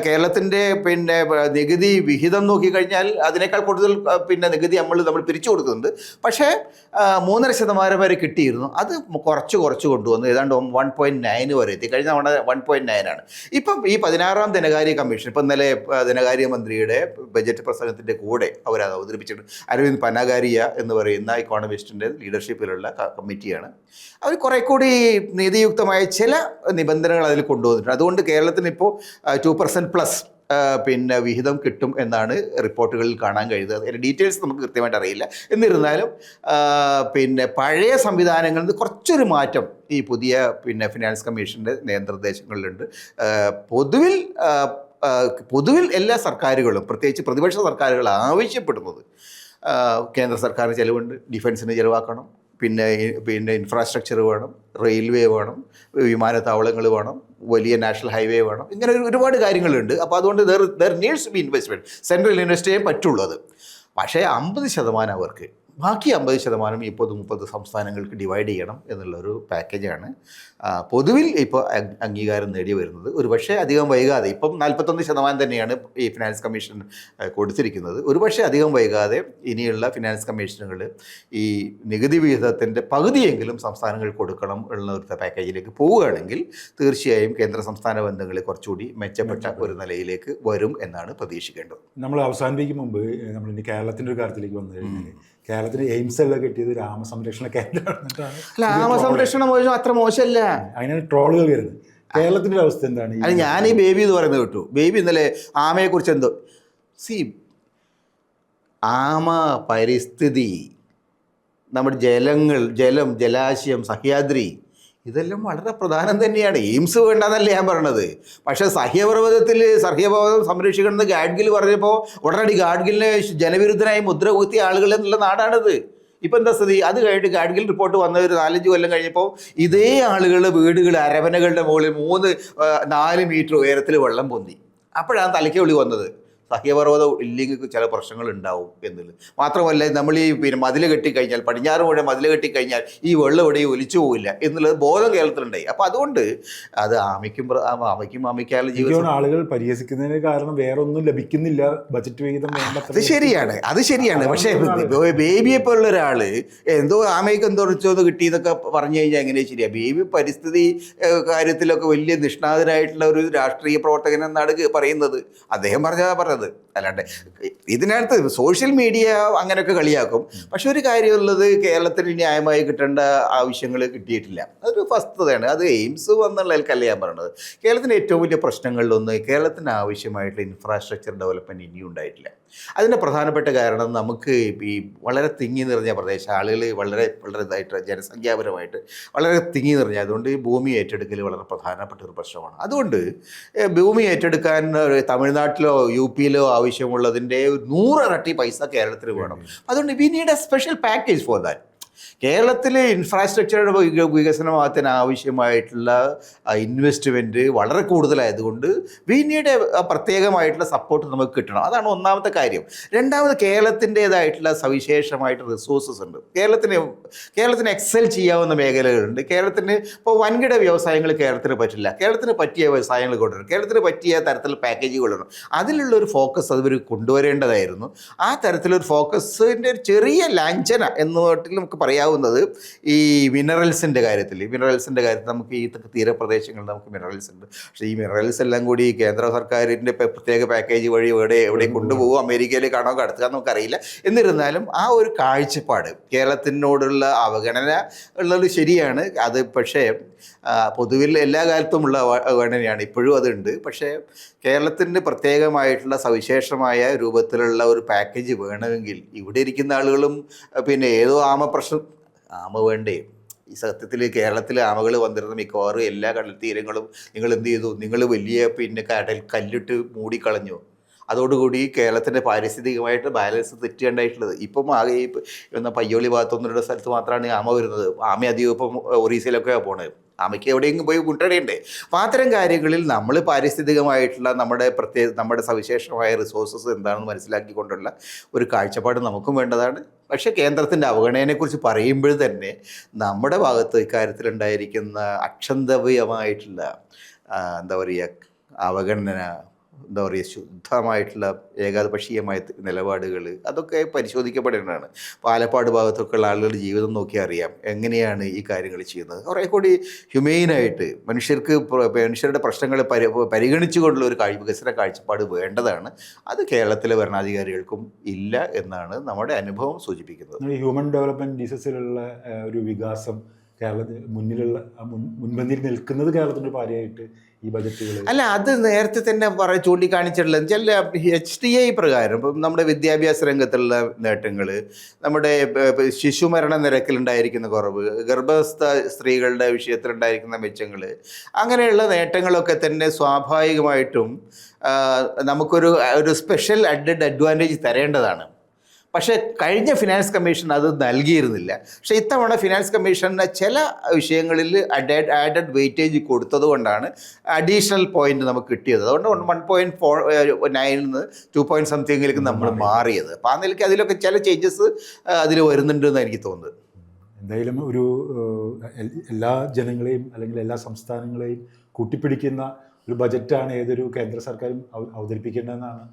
കേരളത്തിൻ്റെ പിന്നെ നികുതി വിഹിതം നോക്കിക്കഴിഞ്ഞാൽ അതിനേക്കാൾ കൂടുതൽ പിന്നെ നികുതി നമ്മൾ പിരിച്ചു കൊടുക്കുന്നുണ്ട്. പക്ഷേ 3.5% വരെ കിട്ടിയിരുന്നു. അത് കുറച്ച് കൊണ്ടുവന്നു ഏതാണ്ട് 1.9 വരെ എത്തി. കഴിഞ്ഞ തവണ 1.9 ആണ്. ഇപ്പം ഈ 16ാം ധനകാര്യ കമ്മീഷൻ ഇപ്പം ഇന്നലെ ധനകാര്യ മന്ത്രിയുടെ ബജറ്റ് പ്രസംഗത്തിൻ്റെ കൂടെ അവരത് അവതരിപ്പിച്ചിട്ടുണ്ട്. അരവിന്ദ് പനഗാരിയ എന്ന് പറയുന്ന ഇക്കോണമിസ്റ്റിൻ്റെ ലീഡർഷിപ്പിലുള്ള കമ്മിറ്റിയാണ്. അവർ കുറെ കൂടി നീതിയുക്തമായ ചില നിബന്ധനകൾ അതിൽ കൊണ്ടുവന്നിട്ടുണ്ട്. അതുകൊണ്ട് കേരളത്തിന് ഇപ്പോൾ 2% പിന്നെ വിഹിതം കിട്ടും എന്നാണ് റിപ്പോർട്ടുകളിൽ കാണാൻ കഴിയുന്നത്. അതിൻ്റെ ഡീറ്റെയിൽസ് നമുക്ക് കൃത്യമായിട്ട് അറിയില്ല. എന്നിരുന്നാലും പിന്നെ പഴയ സംവിധാനങ്ങളിൽ നിന്ന് കുറച്ചൊരു മാറ്റം ഈ പുതിയ പിന്നെ ഫിനാൻസ് കമ്മീഷൻ്റെ നിർദ്ദേശങ്ങളിലുണ്ട്. പൊതുവിൽ എല്ലാ സർക്കാരുകളും പ്രത്യേകിച്ച് പ്രതിപക്ഷ സർക്കാരുകൾ ആവശ്യപ്പെടുന്നത് കേന്ദ്ര സർക്കാരിന് ചിലവുണ്ട്, ഡിഫൻസിന് ചിലവാക്കണം, പിന്നെ ഇൻഫ്രാസ്ട്രക്ചർ വേണം, റെയിൽവേ വേണം, വിമാനത്താവളങ്ങൾ വേണം, വലിയ നാഷണൽ ഹൈവേ വേണം, ഇങ്ങനെ ഒരുപാട് കാര്യങ്ങളുണ്ട്. അപ്പോൾ അതുകൊണ്ട് there needs to be investment. Central invest ചെയ്യാൻ പറ്റുള്ളൂ അത്. പക്ഷേ 50% അവർക്ക്, ബാക്കി 50% ഈ 30 സംസ്ഥാനങ്ങൾക്ക് ഡിവൈഡ് ചെയ്യണം എന്നുള്ളൊരു പാക്കേജാണ് പൊതുവിൽ ഇപ്പോൾ അംഗീകാരം നേടി വരുന്നത്. ഒരുപക്ഷെ അധികം വൈകാതെ, ഇപ്പം 41% തന്നെയാണ് ഈ ഫിനാൻസ് കമ്മീഷൻ കൊടുത്തിരിക്കുന്നത്. ഒരുപക്ഷെ അധികം വൈകാതെ ഇനിയുള്ള ഫിനാൻസ് കമ്മീഷനുകൾ ഈ നികുതി വിഹിതത്തിൻ്റെ പകുതിയെങ്കിലും സംസ്ഥാനങ്ങൾ കൊടുക്കണം ഉള്ള ഒരു പാക്കേജിലേക്ക് പോവുകയാണെങ്കിൽ തീർച്ചയായും കേന്ദ്ര സംസ്ഥാന ബന്ധങ്ങൾ കുറച്ചുകൂടി മെച്ചപ്പെട്ട ഒരു നിലയിലേക്ക് വരും എന്നാണ് പ്രതീക്ഷിക്കേണ്ടത്. നമ്മൾ അവസാനിപ്പിക്കും മുമ്പ് നമ്മൾ ഇനി കേരളത്തിൻ്റെ ഒരു കാര്യത്തിലേക്ക് വന്നു കഴിഞ്ഞാൽ കേരളത്തിന് എയിംസ് എല്ലാം കിട്ടിയത് രാമസംരക്ഷണ കേന്ദ്രമാണ്. രാമസംരക്ഷണം അത്ര മോശമല്ല, അതിനാണ് ട്രോളുകൾ വരുന്നത്. കേരളത്തിൻ്റെ അവസ്ഥ എന്താണ്? അല്ല, ഞാൻ ഈ ബേബി എന്ന് പറയുന്നത് കേട്ടു. ബേബി ഇന്നലെ ആമയെക്കുറിച്ച് എന്തോ ആമ, പരിസ്ഥിതി, നമ്മുടെ ജലം, ജലാശയം, സഹ്യാദ്രി, ഇതെല്ലാം വളരെ പ്രധാനം തന്നെയാണ്. എയിംസ് വേണ്ടെന്നല്ല ഞാൻ പറയണത്. പക്ഷേ സഹ്യപർവ്വതത്തിൽ സംരക്ഷിക്കണമെന്ന് ഗാഡ്ഗിൽ പറഞ്ഞപ്പോൾ ഉടനടി ഗാഡ്ഗിലിനെ ജനവിരുദ്ധനായി മുദ്ര കുത്തിയ ആളുകൾ എന്നുള്ള നാടാണിത്. ഇപ്പം എന്താ സ്ഥിതി? അത് കഴിഞ്ഞിട്ട് ഗാഡ്ഗിൽ റിപ്പോർട്ട് വന്ന ഒരു 4-5 കൊല്ലം കഴിഞ്ഞപ്പോൾ ഇതേ ആളുകളുടെ വീടുകൾ, അരവനകളുടെ മുകളിൽ 3-4 മീറ്റർ ഉയരത്തിൽ വെള്ളം പൊന്തി. അപ്പോഴാണ് തലയ്ക്ക് വിളി വന്നത്, സഹ്യപർവ്വതം ഇല്ലെങ്കിൽ ചില പ്രശ്നങ്ങൾ ഉണ്ടാവും എന്നുള്ളത്. മാത്രമല്ല, നമ്മൾ ഈ മതിൽ കെട്ടിക്കഴിഞ്ഞാൽ, പടിഞ്ഞാറ് മുഴുവൻ മതിൽ കെട്ടിക്കഴിഞ്ഞാൽ ഈ വെള്ളം എവിടെയും ഒലിച്ചു പോവില്ല എന്നുള്ളത് ബോധം കേരളത്തിലുണ്ടായി. അപ്പോൾ അതുകൊണ്ട് അത് ആമയ്ക്കാനുള്ള ജീവിതം ആളുകൾ പരിഹസിക്കുന്നതിന് കാരണം വേറെ ഒന്നും ലഭിക്കുന്നില്ല, ബജറ്റ് വിഹിതം വേണ്ട. അത് ശരിയാണ്. പക്ഷേ ബേബിയെ പോലുള്ള ഒരാൾ എന്തോ ആമയ്ക്ക് എന്തോ റിച്ചോന്ന് കിട്ടി എന്നൊക്കെ പറഞ്ഞു കഴിഞ്ഞാൽ എങ്ങനെയാണ് ശരിയാ? ബേബി പരിസ്ഥിതി കാര്യത്തിലൊക്കെ വലിയ നിഷ്ണാതനായിട്ടുള്ള ഒരു രാഷ്ട്രീയ പ്രവർത്തകൻ എന്നാണ് പറയുന്നത്. അദ്ദേഹം പറഞ്ഞത്. അല്ലാണ്ട് ഇതിനകത്ത് സോഷ്യൽ മീഡിയ അങ്ങനെയൊക്കെ കളിയാക്കും. പക്ഷെ ഒരു കാര്യമുള്ളത്, കേരളത്തിന് ന്യായമായി കിട്ടേണ്ട ആവശ്യങ്ങൾ കിട്ടിയിട്ടില്ല. അതൊരു വസ്തുതയാണ്. അത് എയിംസ് വന്നുള്ളതിൽക്കല്ല ഞാൻ പറയണത്. കേരളത്തിൻ്റെ ഏറ്റവും വലിയ പ്രശ്നങ്ങളിലൊന്ന് കേരളത്തിന് ആവശ്യമായിട്ടുള്ള ഇൻഫ്രാസ്ട്രക്ചർ ഡെവലപ്മെൻറ്റ് ഇനിയും ഉണ്ടായിട്ടില്ല. അതിൻ്റെ പ്രധാനപ്പെട്ട കാരണം നമുക്ക് ഈ വളരെ തിങ്ങി നിറഞ്ഞ പ്രദേശം, ആളുകൾ വളരെ ഇതായിട്ട് ജനസംഖ്യാപരമായിട്ട് വളരെ തിങ്ങി നിറഞ്ഞ, അതുകൊണ്ട് ഭൂമി ഏറ്റെടുക്കൽ വളരെ പ്രധാനപ്പെട്ട ഒരു പ്രശ്നമാണ്. അതുകൊണ്ട് ഭൂമി ഏറ്റെടുക്കാൻ തമിഴ്നാട്ടിലോ UP-യിലോ ആവശ്യമുള്ളതിൻ്റെ 100 ഇരട്ടി പൈസ കേരളത്തിൽ വേണം. അതുകൊണ്ട് we need A special package for that. കേരളത്തിലെ ഇൻഫ്രാസ്ട്രക്ചറുടെ വികസനത്തിന് ആവശ്യമായിട്ടുള്ള ഇൻവെസ്റ്റ്മെൻറ്റ് വളരെ കൂടുതലായതുകൊണ്ട് വി നീഡ് പ്രത്യേകമായിട്ടുള്ള സപ്പോർട്ട് നമുക്ക് കിട്ടണം. അതാണ് ഒന്നാമത്തെ കാര്യം. രണ്ടാമത്, കേരളത്തിൻ്റേതായിട്ടുള്ള സവിശേഷമായിട്ട് റിസോഴ്സസ് ഉണ്ട്. കേരളത്തിന് എക്സൽ ചെയ്യാവുന്ന മേഖലകളുണ്ട്. കേരളത്തിന് ഇപ്പോൾ വൻകിട വ്യവസായങ്ങൾ കേരളത്തിന് പറ്റില്ല. കേരളത്തിന് പറ്റിയ വ്യവസായങ്ങൾ കൊണ്ടുവരണം, കേരളത്തിന് പറ്റിയ തരത്തിലുള്ള പാക്കേജുകൾ കൊണ്ടുവരണം. അതിലുള്ളൊരു ഫോക്കസ് അവർ കൊണ്ടുവരേണ്ടതായിരുന്നു. ആ തരത്തിലൊരു ഫോക്കസിൻ്റെ ഒരു ചെറിയ ലാഞ്ചന എന്ന മട്ടിൽ നമുക്ക് പറയാവുന്നത് ഈ മിനറൽസിൻ്റെ കാര്യത്തിൽ നമുക്ക് ഈ തീരപ്രദേശങ്ങളിൽ നമുക്ക് മിനറൽസ് ഉണ്ട്. പക്ഷേ ഈ മിനറൽസ് എല്ലാം കൂടി കേന്ദ്ര സർക്കാരിൻ്റെ പ്രത്യേക പാക്കേജ് വഴി എവിടെ കൊണ്ടുപോകും, അമേരിക്കയിലേക്കാണോ കടത്തുക നമുക്കറിയില്ല. എന്നിരുന്നാലും ആ ഒരു കാഴ്ചപ്പാട്, കേരളത്തിനോടുള്ള അവഗണന ഉള്ളത് ശരിയാണ്. അത് പക്ഷേ പൊതുവിൽ എല്ലാ കാലത്തുമുള്ള അവഗണനയാണ്, ഇപ്പോഴും അതുണ്ട്. പക്ഷേ കേരളത്തിൻ്റെ പ്രത്യേകമായിട്ടുള്ള സവിശേഷമായ രൂപത്തിലുള്ള ഒരു പാക്കേജ് വേണമെങ്കിൽ ഇവിടെ ഇരിക്കുന്ന ആളുകളും പിന്നെ ഏതോ ആമ വേണ്ടേ? ഈ സത്യത്തിൽ കേരളത്തിലെ ആമകൾ വന്നിരുന്ന മിക്കവാറും എല്ലാ കടൽ തീരങ്ങളും നിങ്ങൾ എന്ത് ചെയ്തു? നിങ്ങൾ വലിയ കല്ലിട്ട് മൂടിക്കളഞ്ഞു. അതോടുകൂടി കേരളത്തിൻ്റെ പാരിസ്ഥിതികമായിട്ട് ബാലൻസ് തെറ്റുകയുണ്ടായിട്ടുള്ളത്. ഇപ്പം ആകെ പയ്യോളി ഭാഗത്തൊന്നിരുടെ സ്ഥലത്ത് മാത്രമാണ് ആമ വരുന്നത്. ആമ അധികം ഇപ്പം ഒറീസയിലൊക്കെ പോണത്. ആമയ്ക്ക് എവിടെയെങ്കിലും പോയി മുട്ടടയുണ്ടേ. അപ്പോൾ അത്തരം കാര്യങ്ങളിൽ നമ്മൾ പാരിസ്ഥിതികമായിട്ടുള്ള നമ്മുടെ സവിശേഷമായ റിസോഴ്സസ് എന്താണെന്ന് മനസ്സിലാക്കിക്കൊണ്ടുള്ള ഒരു കാഴ്ചപ്പാട് നമുക്കും വേണ്ടതാണ്. പക്ഷേ കേന്ദ്രത്തിൻ്റെ അവഗണനയെക്കുറിച്ച് പറയുമ്പോൾ തന്നെ നമ്മുടെ ഭാഗത്ത് ഇക്കാര്യത്തിലുണ്ടായിരിക്കുന്ന അക്ഷന്തവ്യമായിട്ടുള്ള എന്താ പറയുക അവഗണന, എന്താ പറയുക ശുദ്ധമായിട്ടുള്ള ഏകാപക്ഷീയമായ നിലപാടുകൾ അതൊക്കെ പരിശോധിക്കപ്പെടേണ്ടതാണ്. പാലക്കാട് ഭാഗത്തൊക്കെയുള്ള ആളുകളുടെ ജീവിതം നോക്കിയാൽ അറിയാം എങ്ങനെയാണ് ഈ കാര്യങ്ങൾ ചെയ്യുന്നത്. കുറേ കൂടി ഹ്യൂമെയിനായിട്ട് മനുഷ്യരുടെ പ്രശ്നങ്ങളെ പരിഗണിച്ചുകൊണ്ടുള്ള ഒരു വികസന കാഴ്ചപ്പാട് വേണ്ടതാണ്. അത് കേരളത്തിലെ ഭരണാധികാരികൾക്കും ഇല്ല എന്നാണ് നമ്മുടെ അനുഭവം സൂചിപ്പിക്കുന്നത്. ഈ ഹ്യൂമൻ ഡെവലപ്മെൻറ്റ് ജീസസിലുള്ള ഒരു വികാസം കേരളത്തിൽ മുൻപന്തിയിൽ നിൽക്കുന്നത് കേരളത്തിൻ്റെ ഭാര്യയായിട്ട് ഈ ബജറ്റുകൾ അല്ല, അത് നേരത്തെ തന്നെ ചൂണ്ടിക്കാണിച്ചിട്ടുള്ളത് ചില HTA പ്രകാരം ഇപ്പം നമ്മുടെ വിദ്യാഭ്യാസ രംഗത്തുള്ള നേട്ടങ്ങൾ, നമ്മുടെ ശിശുമരണ നിരക്കിലുണ്ടായിരിക്കുന്ന കുറവ്, ഗർഭസ്ഥ സ്ത്രീകളുടെ വിഷയത്തിലുണ്ടായിരിക്കുന്ന മെച്ചങ്ങൾ, അങ്ങനെയുള്ള നേട്ടങ്ങളൊക്കെ തന്നെ സ്വാഭാവികമായിട്ടും നമുക്കൊരു സ്പെഷ്യൽ അഡ്വാൻറ്റേജ് തരേണ്ടതാണ്. പക്ഷേ കഴിഞ്ഞ ഫിനാൻസ് കമ്മീഷൻ അത് നൽകിയിരുന്നില്ല. പക്ഷേ ഇത്തവണ ഫിനാൻസ് കമ്മീഷന് ചില വിഷയങ്ങളിൽ ആഡഡ് വെയിറ്റേജ് കൊടുത്തത് കൊണ്ടാണ് അഡീഷണൽ പോയിന്റ് നമുക്ക് കിട്ടിയത്. അതുകൊണ്ട് 1.9 നിന്ന് 2 സംതിങ്ങിലേക്ക് നമ്മൾ മാറിയത്. അപ്പോൾ ആ നിലയ്ക്ക് അതിലൊക്കെ ചില ചേഞ്ചസ് അതിൽ വരുന്നുണ്ടെന്ന് എനിക്ക് തോന്നുന്നത്. എന്തായാലും എല്ലാ ജനങ്ങളെയും അല്ലെങ്കിൽ എല്ലാ സംസ്ഥാനങ്ങളെയും കൂട്ടിപ്പിടിക്കുന്ന ഒരു ബജറ്റാണ് ഏതൊരു കേന്ദ്ര സർക്കാരും അവതരിപ്പിക്കേണ്ടതെന്നാണ്.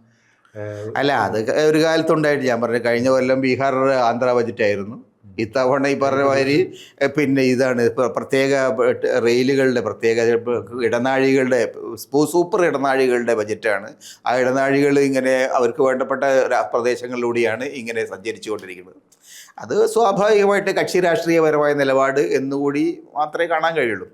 അല്ല, അത് ഒരു കാലത്തുണ്ടായിട്ട് ഞാൻ പറഞ്ഞു. കഴിഞ്ഞ കൊല്ലം ബീഹാർ ആന്ധ്ര ബജറ്റായിരുന്നു. ഇത്തവണ ഈ പറഞ്ഞ മാതിരി പിന്നെ ഇതാണ് പ്രത്യേക റെയിലുകളുടെ പ്രത്യേക ഇടനാഴികളുടെ സൂപ്പർ ഇടനാഴികളുടെ ബജറ്റാണ്. ആ ഇടനാഴികൾ ഇങ്ങനെ അവർക്ക് വേണ്ടപ്പെട്ട പ്രദേശങ്ങളിലൂടെയാണ് ഇങ്ങനെ സഞ്ചരിച്ചു കൊണ്ടിരിക്കുന്നത്. അത് സ്വാഭാവികമായിട്ട് കക്ഷി രാഷ്ട്രീയപരമായ നിലപാട് എന്നുകൂടി മാത്രമേ കാണാൻ കഴിയുള്ളൂ.